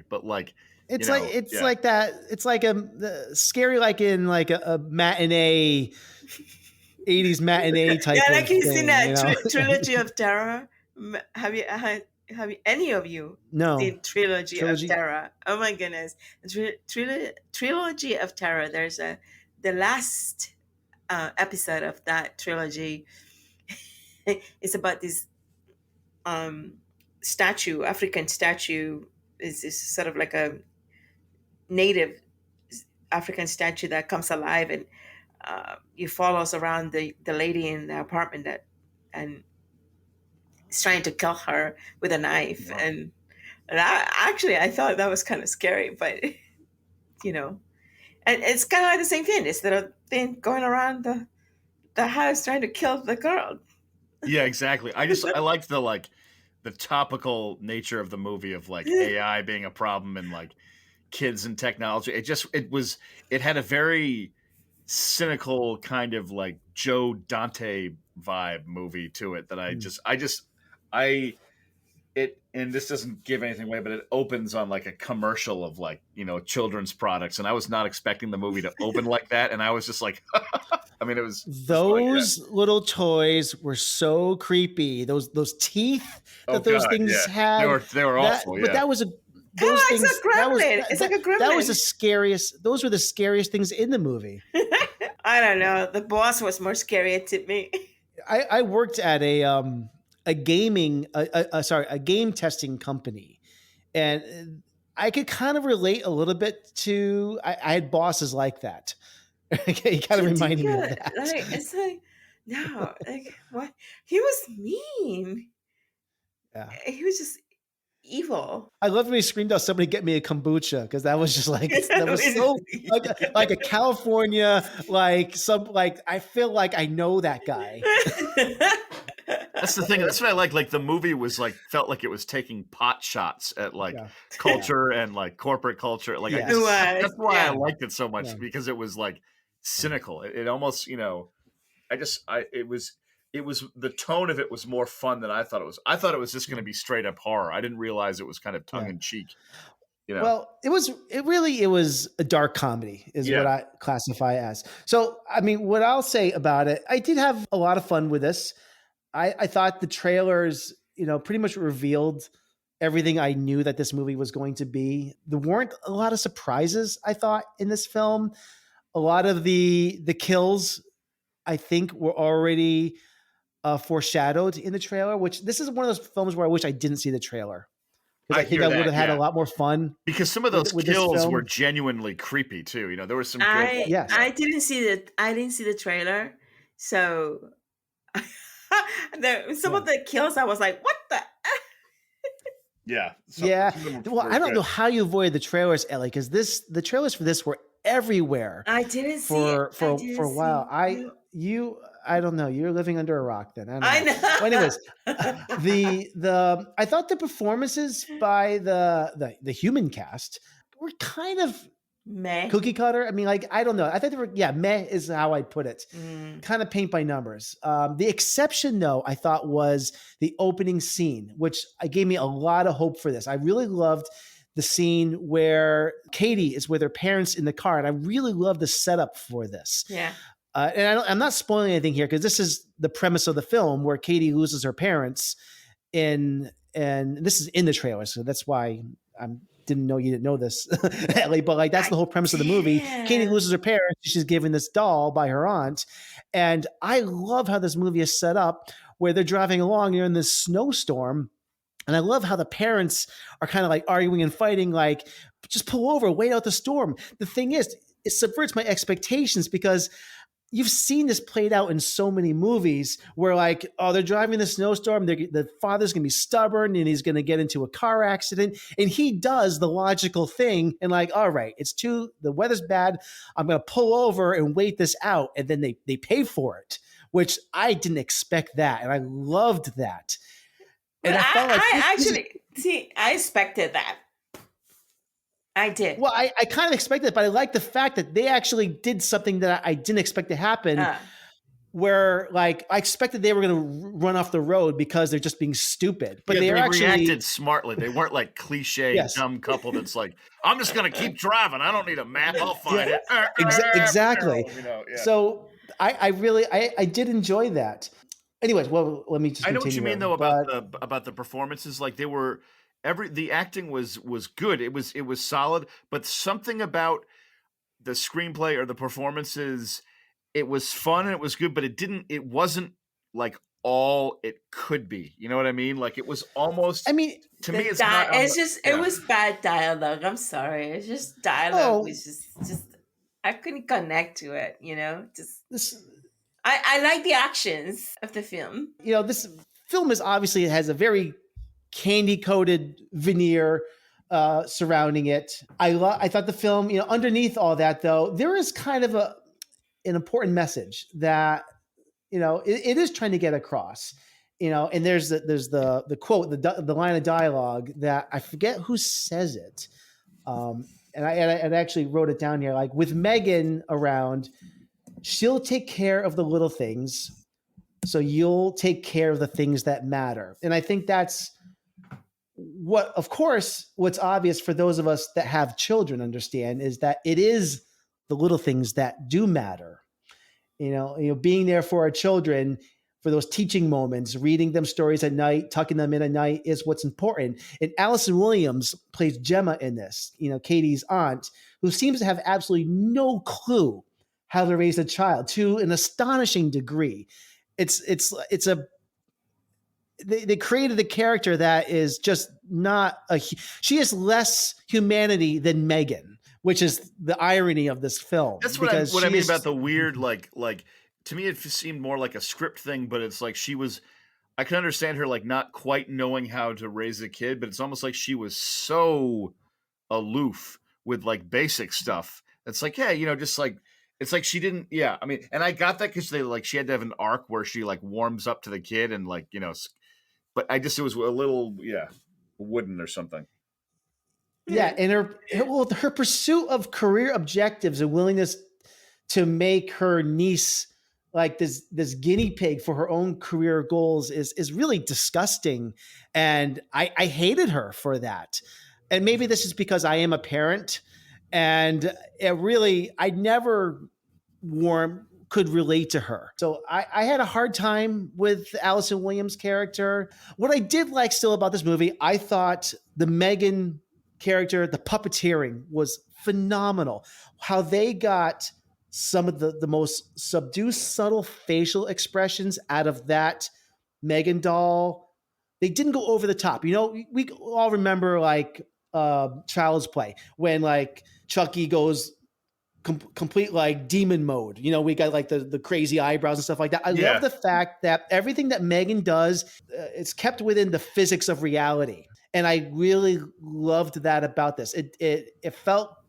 But like it's like that. It's like scary, like in like a matinee, 80s matinee type. Yeah, like you seen that trilogy of terror? Have you any of you seen Trilogy of Terror? Oh my goodness. Trilogy of Terror. There's the last episode of that trilogy. It's about this statue, African statue. Is sort of like a native African statue that comes alive, and you follows around the lady in the apartment and is trying to kill her with a knife. Wow. And I thought that was kind of scary, but and it's kind of like the same thing. Instead of going around the house trying to kill the girl. Yeah, exactly. I liked the topical nature of the movie of like AI being a problem and like kids and technology. It had a very cynical kind of like Joe Dante vibe movie to it that and this doesn't give anything away, but it opens on like a commercial of like, children's products. And I was not expecting the movie to open like that. And I was just like, I mean, it was those little toys were so creepy. Those teeth that those things had. They were awful. But that was a those things. It's a gremlin. It's like a gremlin. That was the scariest. Those were the scariest things in the movie. I don't know. The boss was more scary to me. I worked at a game testing company, and I could kind of relate a little bit to. I had bosses like that. He kind of reminded me of that. Like, it's like, no, like what? He was mean. Yeah, he was just evil. I loved when he screamed out, "Somebody get me a kombucha," because that was just like that was so like a California I feel like I know that guy. That's the thing. That's what I like. Like the movie was like felt like it was taking pot shots at like culture and like corporate culture. Like that's why I liked it so much because it was like cynical. It almost it was the tone of it was more fun than I thought it was. I thought it was just going to be straight up horror. I didn't realize it was kind of tongue in cheek. Well, it was a dark comedy is what I classify as. So, I mean, what I'll say about it, I did have a lot of fun with this. I thought the trailers, pretty much revealed everything I knew that this movie was going to be. There weren't a lot of surprises, I thought, in this film. A lot of the kills, I think, were already foreshadowed in the trailer, which this is one of those films where I wish I didn't see the trailer. Because I think hear I would have that, had yeah. a lot more fun. Because some of those with this kills film. were genuinely creepy too. You know, there was some good I didn't see the trailer, so some of the kills I was like, what the? Yeah. Well, I don't know how you avoid the trailers, Ellie, because the trailers for this were everywhere. I didn't see it. For a while. I don't know. You're living under a rock then. I know. Well, anyways, I thought the performances by the human cast were kind of meh, cookie cutter. I mean, like, I don't know. I thought they were, meh is how I'd put it. Kind of paint by numbers. The exception, though, I thought was the opening scene, which gave me a lot of hope for this. I really loved the scene where Katie is with her parents in the car, and I really love the setup for this. Yeah. And I'm not spoiling anything here because this is the premise of the film where Katie loses her parents, and this is in the trailer, so that's why I didn't know you didn't know this, Ellie. But like that's the whole premise of the movie. Katie loses her parents; she's given this doll by her aunt, and I love how this movie is set up where they're driving along, you're in this snowstorm. And I love how the parents are kind of like arguing and fighting, like, just pull over, wait out the storm. The thing is, it subverts my expectations because you've seen this played out in so many movies where like, oh, they're driving the snowstorm. The father's going to be stubborn and he's going to get into a car accident. And he does the logical thing and like, all right, the weather's bad. I'm going to pull over and wait this out. And then they pay for it, which I didn't expect that. And I loved that. And I expected that. I did. Well, I kind of expected it, but I like the fact that they actually did something that I didn't expect to happen. Where like I expected they were going to run off the road because they're just being stupid, but they actually reacted smartly. They weren't like cliche dumb couple that's like, I'm just going to keep driving. I don't need a map. I'll find it. Exactly. So I really did enjoy that. Anyways, well, let me just. I know what you mean though about the performances. Like they were the acting was good. It was solid, but something about the screenplay or the performances, it was fun and it was good, but it wasn't like all it could be. You know what I mean? Like it was almost. I mean, to me, it's not. It was bad dialogue. I'm sorry. It's just dialogue was just I couldn't connect to it. You know, I like the actions of the film. You know, this film it has a very candy-coated veneer surrounding it. I thought the film, you know, underneath all that though, there is kind of an important message that, you know, it is trying to get across. You know, and there's the quote, the line of dialogue that I forget who says it, and I actually wrote it down here. Like with M3GAN around, she'll take care of the little things, so you'll take care of the things that matter. And I think that's what's obvious for those of us that have children understand is that it is the little things that do matter. You know, being there for our children for those teaching moments, reading them stories at night, tucking them in at night is what's important. And Allison Williams plays Gemma in this, you know, Katie's aunt, who seems to have absolutely no clue how to raise a child to an astonishing degree. They created a character that is just not she has less humanity than M3GAN, which is the irony of this film. That's what I mean about the weird, like to me, it seemed more like a script thing, but it's like I can understand her like not quite knowing how to raise a kid, but it's almost like she was so aloof with like basic stuff. It's like, yeah, you know, just like, it's like she didn't, yeah. I mean, and I got that because she had to have an arc where she like warms up to the kid and like, you know, but it was a little, wooden or something. Yeah. And her pursuit of career objectives and willingness to make her niece like this guinea pig for her own career goals is really disgusting. And I hated her for that. And maybe this is because I am a parent, and I never could relate to her. So I had a hard time with Allison Williams' character. What I did like still about this movie, I thought the M3GAN character, the puppeteering was phenomenal. How they got some of the most subdued, subtle facial expressions out of that M3GAN doll. They didn't go over the top. We all remember like Child's Play when like Chucky goes complete like demon mode. We got like the crazy eyebrows and stuff like that. I love the fact that everything that M3GAN does, it's kept within the physics of reality. And I really loved that about this.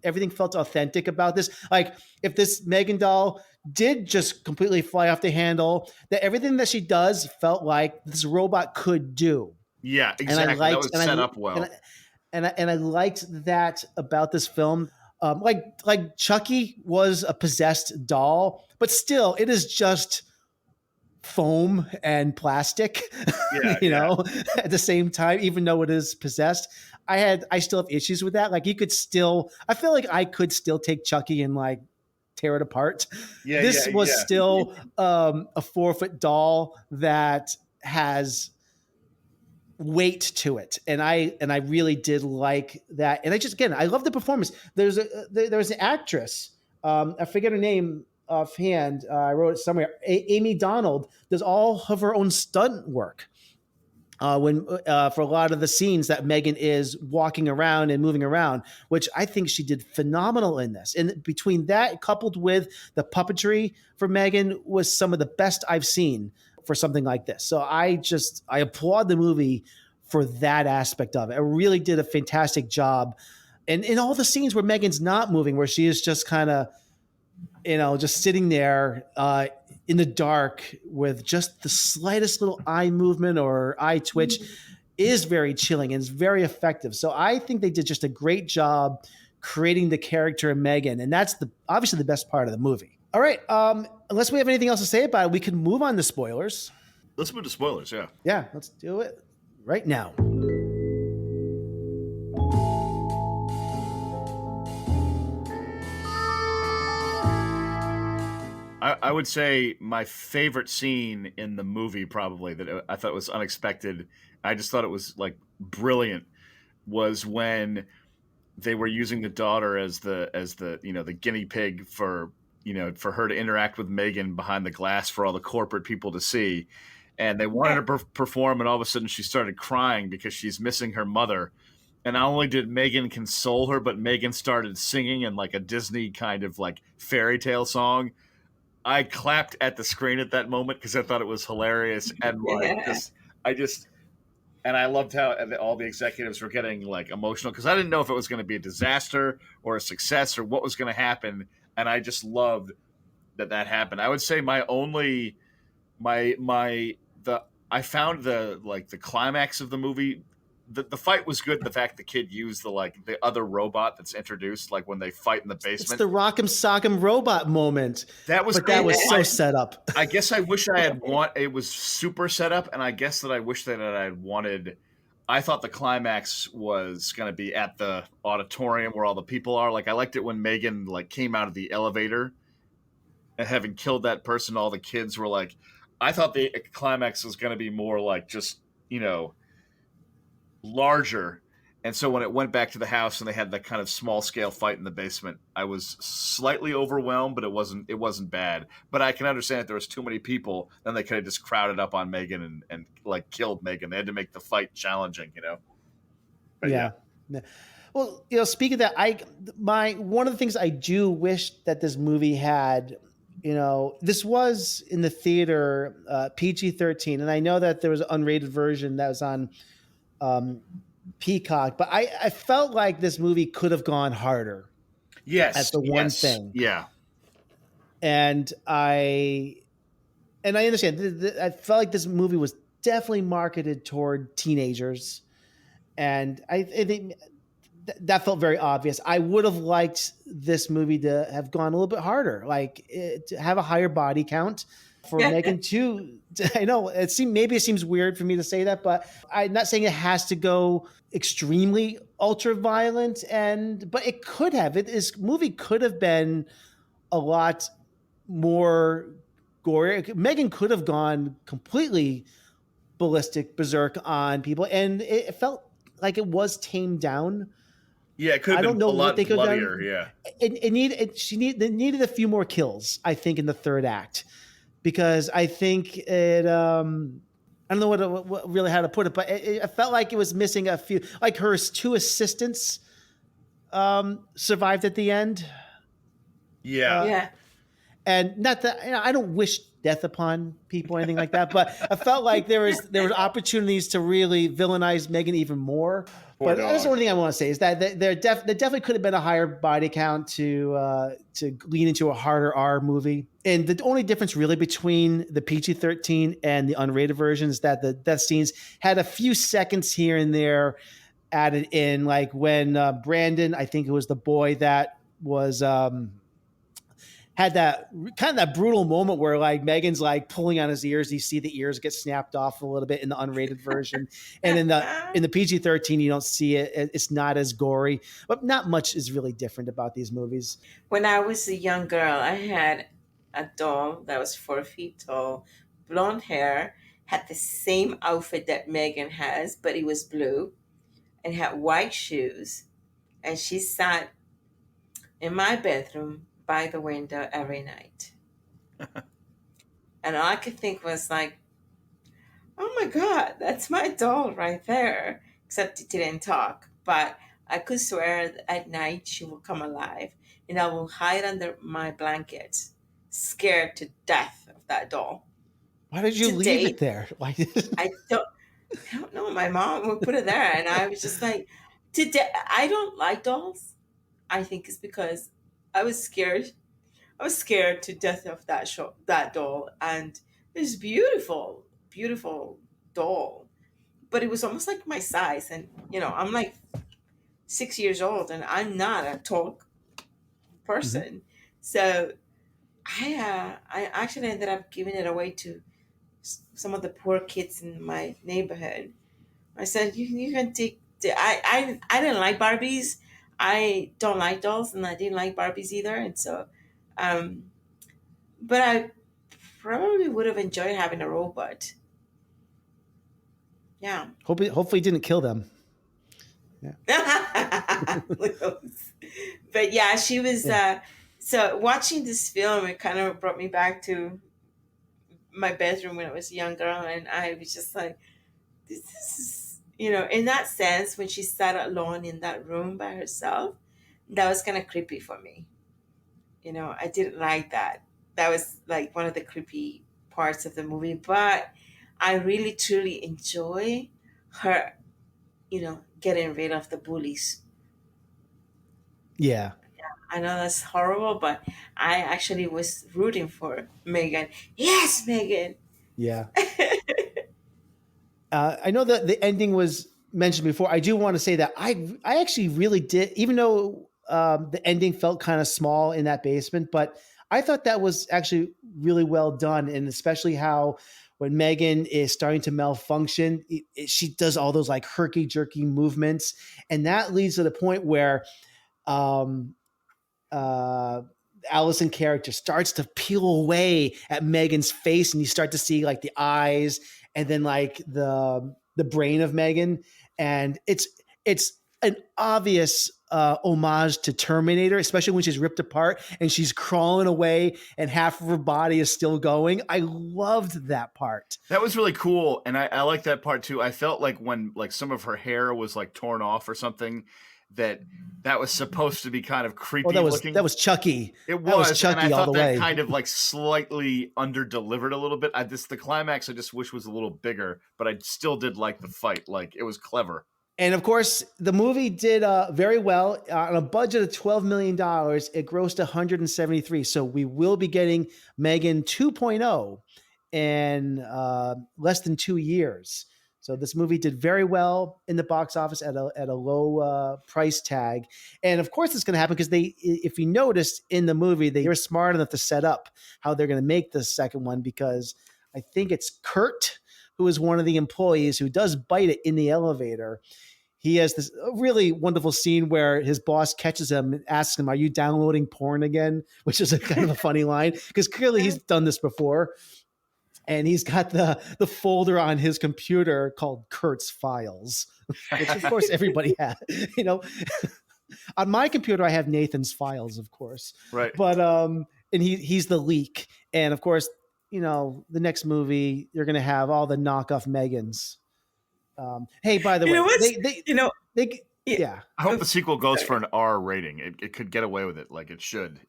Everything felt authentic about this. Like if this M3GAN doll did just completely fly off the handle, that everything that she does felt like this robot could do. Yeah, exactly. That was set up well. And I liked that about this film. Like Chucky was a possessed doll, but still it is just foam and plastic, at the same time, even though it is possessed. I still have issues with that. Like I feel like I could still take Chucky and like tear it apart. This was still a 4-foot doll that has weight to it, and I really did like that. And I love the performance. There's an actress, I forget her name offhand. I wrote it somewhere. Amy Donald does all of her own stunt work for a lot of the scenes that M3GAN is walking around and moving around, which I think she did phenomenal in this. And between that coupled with the puppetry for M3GAN was some of the best I've seen for something like this. So I applaud the movie for that aspect of it. It really did a fantastic job. And in all the scenes where M3GAN's not moving, where she is just kind of, just sitting there in the dark with just the slightest little eye movement or eye twitch, is very chilling and is very effective. So I think they did just a great job creating the character of M3GAN. And that's obviously the best part of the movie. All right. Unless we have anything else to say about it, we can move on to spoilers. Let's move to spoilers, yeah. Yeah, let's do it right now. I would say my favorite scene in the movie, probably, that I thought was unexpected, I just thought it was like brilliant, was when they were using the daughter as the guinea pig for her to interact with M3GAN behind the glass for all the corporate people to see. And they wanted her to perform, and all of a sudden she started crying because she's missing her mother. And not only did M3GAN console her, but M3GAN started singing in like a Disney kind of like fairy tale song. I clapped at the screen at that moment because I thought it was hilarious. And and I loved how all the executives were getting like emotional because I didn't know if it was going to be a disaster or a success or what was going to happen. And I just loved that happened. I would say I found the climax of the movie. The fight was good. The fact the kid used the other robot that's introduced, like when they fight in the basement. It's the Rock'em Sock'em robot moment. That was so set up. I guess I wish I had it was super set up, and I guess that I wish that I had wanted. I thought the climax was going to be at the auditorium where all the people are. Like I liked it when M3GAN came out of the elevator, and having killed that person, all the kids were like. I thought the climax was going to be more like just larger, and so when it went back to the house and they had that kind of small scale fight in the basement, I was slightly overwhelmed, but it wasn't bad. But I can understand if there was too many people, then they could have just crowded up on M3GAN and killed M3GAN. They had to make the fight challenging, But yeah. Well, speaking of that, one of the things I do wish that this movie had. This was in the theater PG-13, and I know that there was an unrated version that was on Peacock, but I felt like this movie could have gone harder. Yes, that's the one thing. Yeah, and I understand. I felt like this movie was definitely marketed toward teenagers, and I think that felt very obvious. I would have liked this movie to have gone a little bit harder, to have a higher body count for M3GAN too. I know it seems weird for me to say that, but I'm not saying it has to go extremely ultra violent, but it could have. This movie could have been a lot more gory. M3GAN could have gone completely ballistic, berserk on people, and it felt like it was tamed down Yeah, it could I have don't been know a what lot they could have bloodier. done. Yeah. They needed a few more kills, I think, in the third act, because I think it. I don't know what really how to put it, but it felt like it was missing a few. Like her two assistants survived at the end. Yeah. Yeah. And not that I don't wish death upon people or anything like that, but I felt like there were opportunities to really villainize Megan even more. Poor But that's the dog. only thing I want to say is that there definitely could have been a higher body count to lean into a harder R movie. And the only difference really between the PG-13 and the unrated version is that the death scenes had a few seconds here and there added in, like when Brandon, I think it was the boy that was. Had that kind of that brutal moment where like Megan's like pulling on his ears. You see the ears get snapped off a little bit in the unrated version, and in the PG-13 you don't see it. It's not as gory, but not much is really different about these movies. When I was a young girl, I had a doll that was 4 feet tall, blonde hair, had the same outfit that Megan has, but it was blue, and had white shoes. And she sat in my bedroom by the window every night. And all I could think was like, oh my God, that's my doll right there. Except it didn't talk. But I could swear that at night she will come alive. And I will hide under my blanket, scared to death of that doll. Why did you leave it there? Why? I don't know. My mom would put it there. And I was just like, today, I don't like dolls. I think it's because I was scared. I was scared to death of that doll, and it's beautiful, beautiful doll. But it was almost like my size, and I'm like 6 years old, and I'm not a tall person. So I actually ended up giving it away to some of the poor kids in my neighborhood. I said, you can take. I didn't like Barbies. I don't like dolls, and I didn't like Barbies either, and so. But I probably would have enjoyed having a robot. Yeah. Hopefully, didn't kill them. Yeah. But yeah, she was. So watching this film, it kind of brought me back to my bedroom when I was a young girl, and I was just like, this is, in that sense, when she sat alone in that room by herself, that was kind of creepy for me. I didn't like that. That was like one of the creepy parts of the movie, but I really truly enjoy her, getting rid of the bullies. Yeah. I know that's horrible, but I actually was rooting for Megan. Yes, Megan. Yeah. I know that the ending was mentioned before. I do want to say that I actually really did, even though the ending felt kind of small in that basement, but I thought that was actually really well done. And especially how when Megan is starting to malfunction, she does all those like herky jerky movements. And that leads to the point where Allison character starts to peel away at Megan's face, and you start to see like the eyes and then like the brain of Megan. And it's an obvious homage to Terminator, especially when she's ripped apart and she's crawling away and half of her body is still going. I loved that part. That was really cool. And I like that part too. I felt like when like some of her hair was like torn off or something, that was supposed to be kind of creepy looking. That was Chucky. It was Chucky and I all thought the way. that kind of like slightly under-delivered a little bit. The climax I just wish was a little bigger, but I still did like the fight. Like it was clever. And of course, the movie did very well. On a budget of $12 million, it grossed 173. So we will be getting Megan 2.0 in less than 2 years. So this movie did very well in the box office at a low price tag. And of course, it's going to happen because if you noticed in the movie, they were smart enough to set up how they're going to make the second one, because I think it's Kurt, who is one of the employees who does bite it in the elevator. He has this really wonderful scene where his boss catches him and asks him, "Are you downloading porn again?" Which is a kind of a funny line because clearly he's done this before. And he's got the folder on his computer called Kurt's Files, which of course everybody has, On my computer, I have Nathan's files, of course. Right. But and he's the leak, and of course, the next movie you're going to have all the knockoff Megans. Hey, by the way, yeah. I hope the sequel goes for an R rating. It could get away with it, like it should.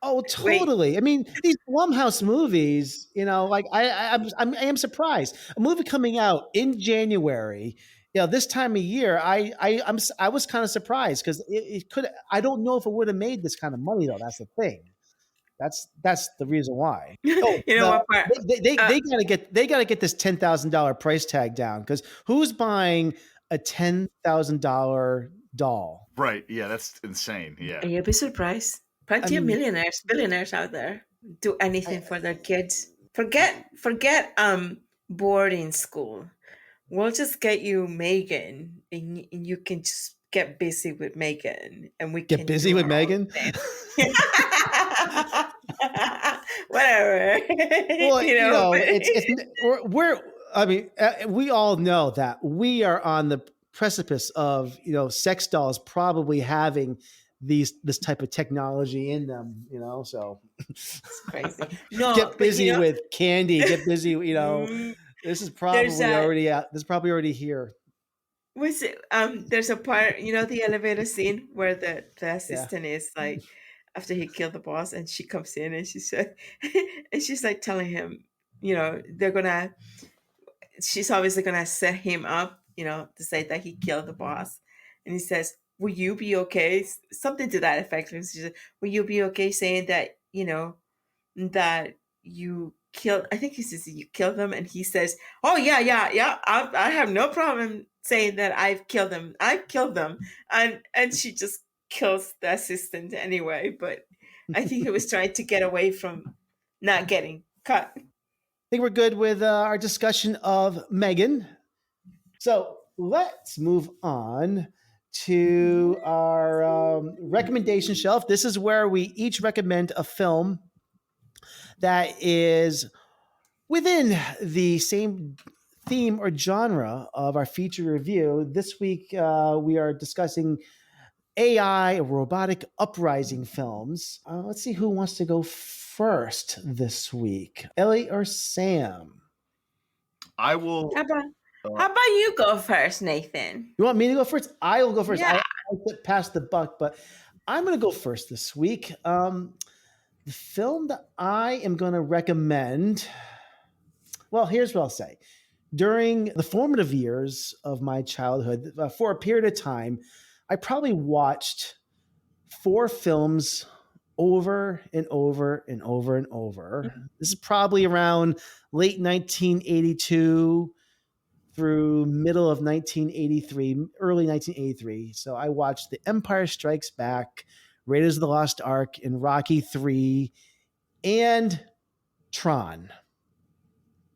Oh, totally. Wait. I mean, these Blumhouse movies, like I am surprised. A movie coming out in January, this time of year, I was kind of surprised because it could. I don't know if it would have made this kind of money though. That's the thing. That's the reason why. Oh, what part? They gotta get this $10,000 price tag down, because who's buying a $10,000 doll? Right. Yeah, that's insane. Yeah. You'll be surprised. Plenty of millionaires, billionaires out there do anything for their kids. Forget boarding school. We'll just get you M3GAN, and you can just get busy with M3GAN, and we get busy with M3GAN. Whatever. Well, we all know that we are on the precipice of sex dolls probably having this type of technology in them. So it's crazy. No, get busy with candy. Get busy. This is probably already out. This is probably already here. Was it? There's a part, the elevator scene where the assistant is like, after he killed the boss, and she comes in and she said, and she's like telling him, she's obviously gonna set him up, to say that he killed the boss, and he says, "Will you be okay?" Something to that effect. And she said, "Will you be okay saying that that you killed?" I think he says you killed them, and he says, "Oh yeah. I have no problem saying that I've killed them. I've killed them," and she just kills the assistant anyway. But I think he was trying to get away from not getting cut. I think we're good with our discussion of M3GAN. So let's move on to our recommendation shelf. This is where we each recommend a film that is within the same theme or genre of our feature review. This week, we are discussing AI, robotic uprising films. Let's see who wants to go first this week. Ellie or Sam? I will. How about you go first, Nathan? You want me to go first? I will go first. Yeah. I pass the buck, but I'm going to go first this week. The film that I am going to recommend, well, here's what I'll say. During the formative years of my childhood, for a period of time, I probably watched 4 films over and over and over and over. This is probably around late 1982 through middle of 1983, early 1983. So I watched The Empire Strikes Back, Raiders of the Lost Ark, and Rocky III, and Tron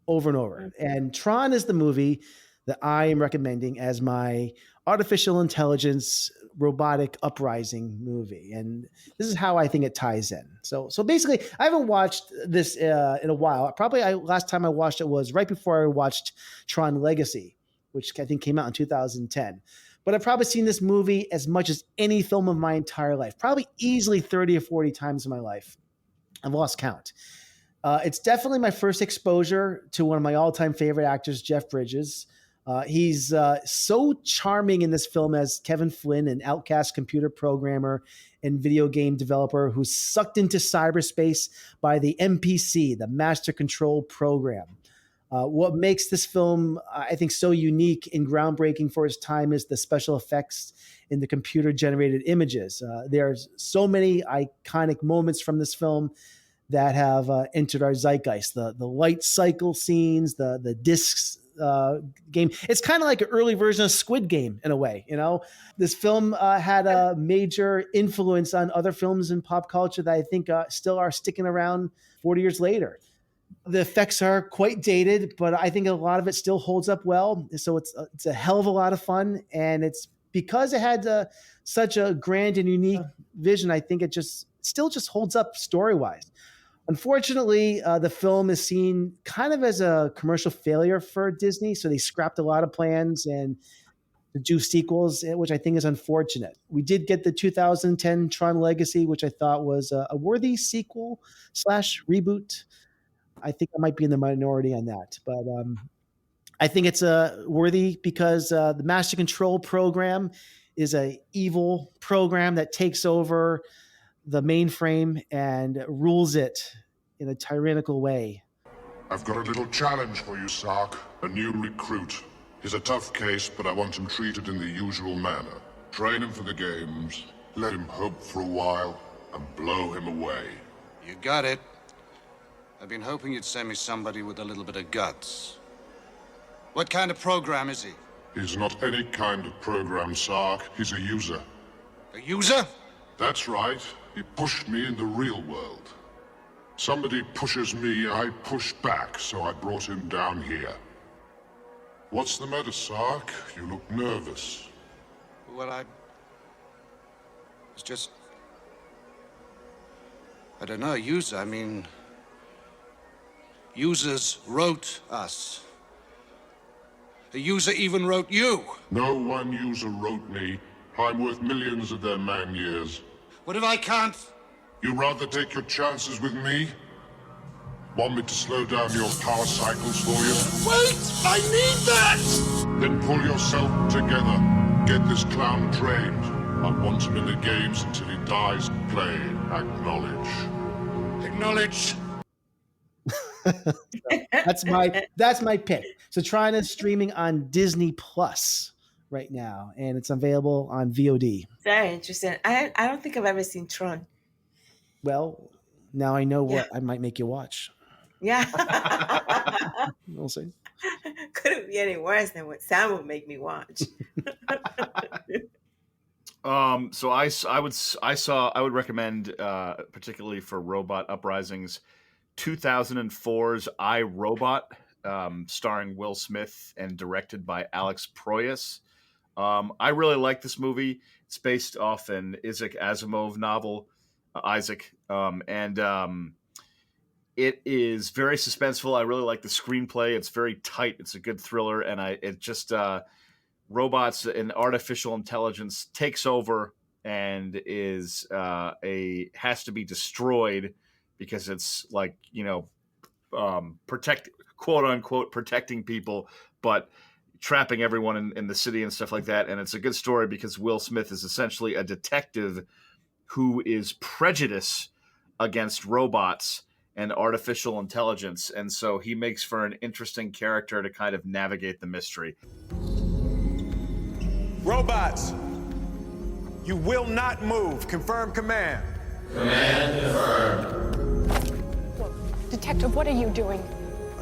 over and over. And Tron is the movie that I am recommending as my artificial intelligence robotic uprising movie, and this is how I think it ties in. So basically, I haven't watched this in a while. Probably last time I watched it was right before I watched Tron Legacy, which I think came out in 2010. But I've probably seen this movie as much as any film of my entire life, probably easily 30 or 40 times in my life. I've lost count. It's definitely my first exposure to one of my all-time favorite actors, Jeff Bridges. He's so charming in this film as Kevin Flynn, an outcast computer programmer and video game developer who's sucked into cyberspace by the MPC, the Master Control Program. What makes this film, I think, so unique and groundbreaking for its time is the special effects in the computer-generated images. There's so many iconic moments from this film that have entered our zeitgeist. The light cycle scenes, the discs game. It's kind of like an early version of Squid Game in a way. This film had a major influence on other films in pop culture that I think still are sticking around 40 years later. The effects are quite dated, but I think a lot of it still holds up well. So it's a hell of a lot of fun, and it's because it had such a grand and unique vision. I think it still holds up story-wise. Unfortunately, the film is seen kind of as a commercial failure for Disney, so they scrapped a lot of plans, and to do sequels, which I think is unfortunate. We did get the 2010 Tron Legacy, which I thought was a worthy sequel / reboot. I think I might be in the minority on that, but I think it's worthy because the Master Control program is a evil program that takes over the mainframe and rules it in a tyrannical way. I've got a little challenge for you, Sark. A new recruit. He's a tough case, but I want him treated in the usual manner. Train him for the games, let him hope for a while, and blow him away. You got it. I've been hoping you'd send me somebody with a little bit of guts. What kind of program is he? He's not any kind of program, Sark. He's a user. A user? That's right. He pushed me in the real world. Somebody pushes me, I push back, so I brought him down here. What's the matter, Sark? You look nervous. Well, it's just... I don't know, user, I mean... Users wrote us. A user even wrote you. No one user wrote me. I'm worth millions of their man years. What if I can't? You rather take your chances with me? Want me to slow down your power cycles for you? Wait! I need that! Then pull yourself together. Get this clown trained. I want him in the games until he dies playing. Acknowledge. Acknowledge. That's my pick. So Tron is streaming on Disney Plus right now, and it's available on VOD. Very interesting. I don't think I've ever seen Tron. Well, now I know what I might make you watch. Yeah. We'll see. Couldn't be any worse than what Sam would make me watch. So I would recommend, particularly for Robot Uprisings, 2004's I, Robot, starring Will Smith and directed by Alex Proyas. I really like this movie. It's based off an Isaac Asimov novel, Isaac, and it is very suspenseful. I really like the screenplay. It's very tight. It's a good thriller, and robots and artificial intelligence takes over and has to be destroyed because it's like, quote unquote protecting people, but trapping everyone in the city and stuff like that. And it's a good story because Will Smith is essentially a detective who is prejudiced against robots and artificial intelligence. And so he makes for an interesting character to kind of navigate the mystery. Robots, you will not move. Confirm command. Command confirmed. Detective, what are you doing?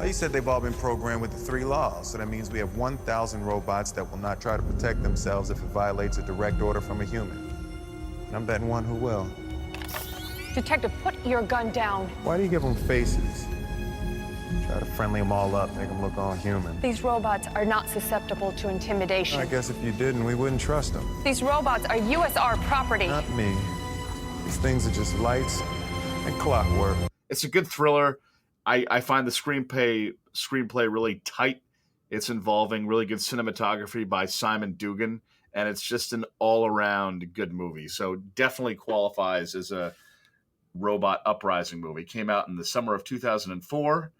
You said they've all been programmed with the 3 laws, so that means we have 1,000 robots that will not try to protect themselves if it violates a direct order from a human. And I'm betting one who will. Detective, put your gun down. Why do you give them faces? Try to friendly them all up, make them look all human. These robots are not susceptible to intimidation. I guess if you didn't, we wouldn't trust them. These robots are USR property. Not me. These things are just lights and clockwork. It's a good thriller. I find the screenplay really tight. It's involving really good cinematography by Simon Dugan, and it's just an all-around good movie. So definitely qualifies as a Robot Uprising movie. Came out in the summer of 2004,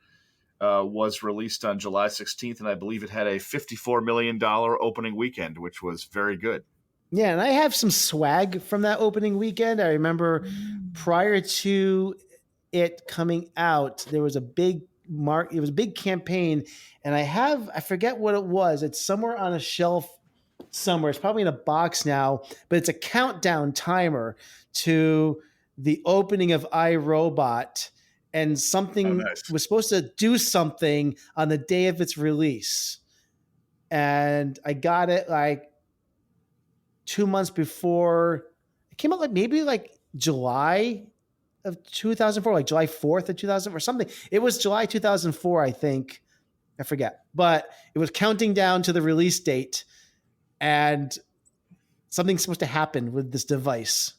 was released on July 16th, and I believe it had a $54 million opening weekend, which was very good. Yeah, and I have some swag from that opening weekend. I remember prior to it coming out, there was a big campaign, and I forget what it was. It's somewhere on a shelf somewhere. It's probably in a box now, but it's a countdown timer to the opening of iRobot, and something was supposed to do something on the day of its release. And I got it like 2 months before it came out, like July of 2004, like July 4th of 2000 or something. It was July 2004, I think. I forget, but it was counting down to the release date, and something's supposed to happen with this device.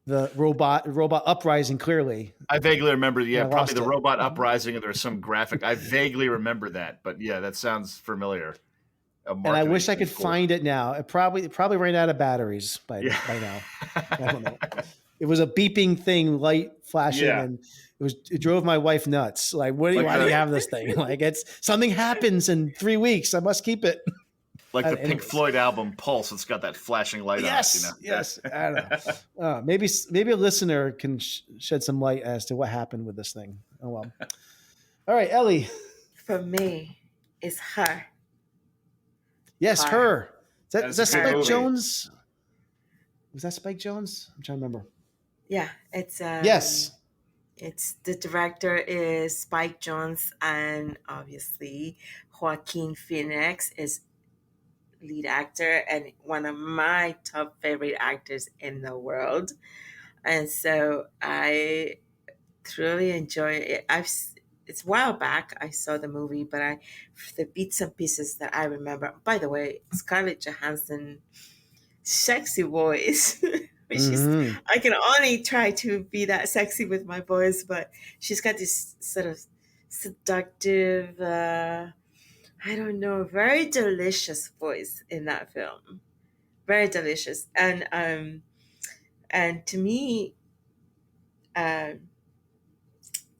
The robot uprising, clearly. I vaguely remember, probably the robot uprising, and there's some graphic. I vaguely remember that, but yeah, that sounds familiar. And I wish I could tool. find it now. It probably ran out of batteries by now. I don't know. It was a beeping thing, light flashing, and it drove my wife nuts. Like, why do you have this thing? Like, it's something happens in 3 weeks. I must keep it. Like the Pink Floyd album Pulse, it's got that flashing light on it. Yes. I don't know. Maybe a listener can shed some light as to what happened with this thing. Oh well. All right, Ellie. For me, it's Her. Yes, Her. Is that Spike movie. Jonze? Was that Spike Jonze? I'm trying to remember. Yeah, it's yes. It's the director is Spike Jonze, and obviously Joaquin Phoenix is lead actor and one of my top favorite actors in the world. And so I truly enjoy it. It's a while back I saw the movie, but the bits and pieces that I remember. By the way, Scarlett Johansson, sexy voice. I can only try to be that sexy with my voice, but she's got this sort of seductive, I don't know, very delicious voice in that film. Very delicious. And to me, the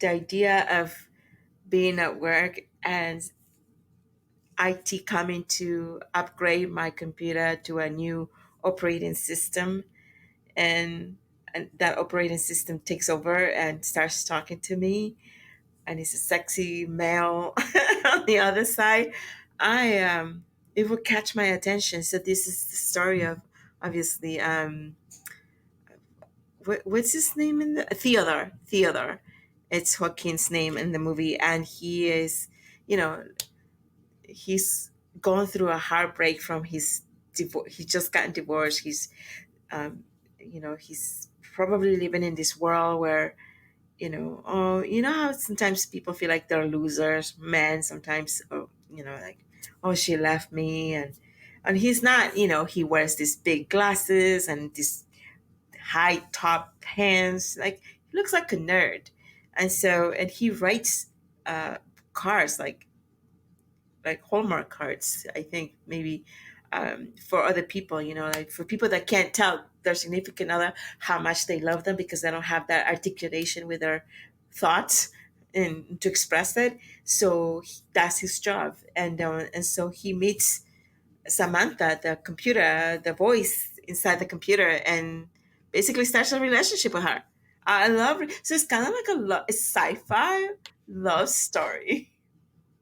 idea of being at work and IT coming to upgrade my computer to a new operating system, and that operating system takes over and starts talking to me, and it's a sexy male on the other side, it will catch my attention. So this is the story of, obviously, what's his name in the Theodore. It's Joaquin's name in the movie, and he is, he's gone through a heartbreak from his divorce. He just gotten divorced. He's he's probably living in this world where, how sometimes people feel like they're losers, men sometimes, like, oh, she left me, and he's not, he wears these big glasses and this high top pants, like he looks like a nerd, and he writes cards like Hallmark cards, I think, maybe for other people, like for people that can't tell their significant other how much they love them because they don't have that articulation with their thoughts and to express it. So that's his job. And so he meets Samantha, the voice inside the computer, and basically starts a relationship with her. I love it. So it's kind of like a sci-fi love story.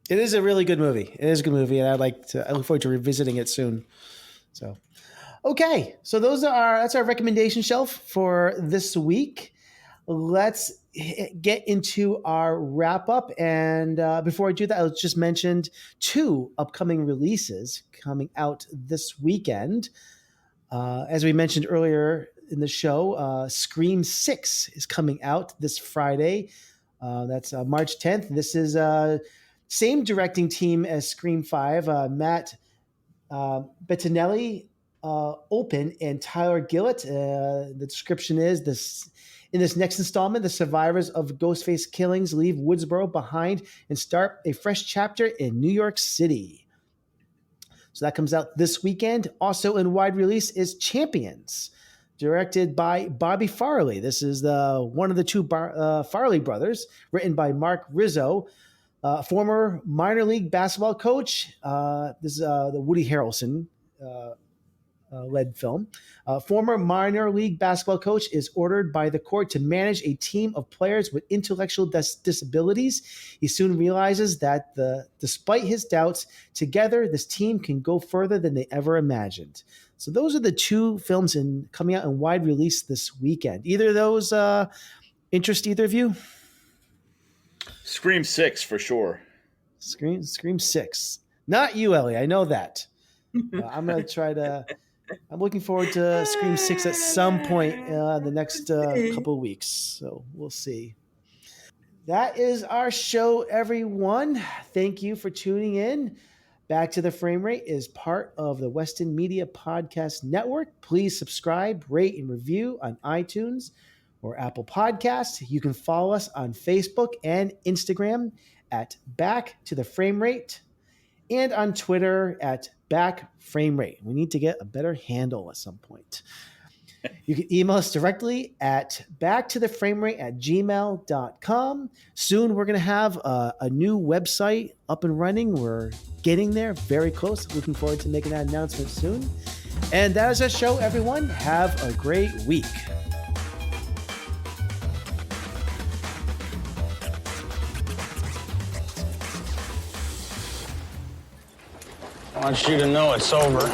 It is a really good movie. It is a good movie, and I look forward to revisiting it soon. So, okay, so that's our recommendation shelf for this week. Let's get into our wrap up, and before I do that, I'll just mention 2 upcoming releases coming out this weekend. As we mentioned earlier in the show, Scream 6 is coming out this Friday. That's March 10th. This is same directing team as Scream 5, Matt Bettinelli, Open, and Tyler Gillett. The description is this: in this next installment, the survivors of Ghostface killings leave Woodsboro behind and start a fresh chapter in New York City. So that comes out this weekend. Also in wide release is Champions, directed by Bobby Farley. This is one of the 2 Farley brothers, written by Mark Rizzo, former minor league basketball coach. This is the Woody Harrelson led film. Former minor league basketball coach is ordered by the court to manage a team of players with intellectual disabilities. He soon realizes that despite his doubts, together this team can go further than they ever imagined. So those are the 2 films coming out in wide release this weekend. Either of those interest either of you? Scream 6 for sure. Scream 6. Not you, Ellie. I know that. I'm going to try to. I'm looking forward to Scream 6 at some point in the next couple of weeks. So we'll see. That is our show, everyone. Thank you for tuning in. Back to the Frame Rate is part of the Weston Media Podcast Network. Please subscribe, rate, and review on iTunes or Apple Podcasts. You can follow us on Facebook and Instagram at Back to the Frame Rate, and on Twitter at back frame rate. We need to get a better handle at some point. You can email us directly at backtotheframerate@gmail.com. Soon we're going to have a new website up and running. We're getting there, very close. Looking forward to making that announcement soon. And that is our show, everyone. Have a great week. I want you to know it's over.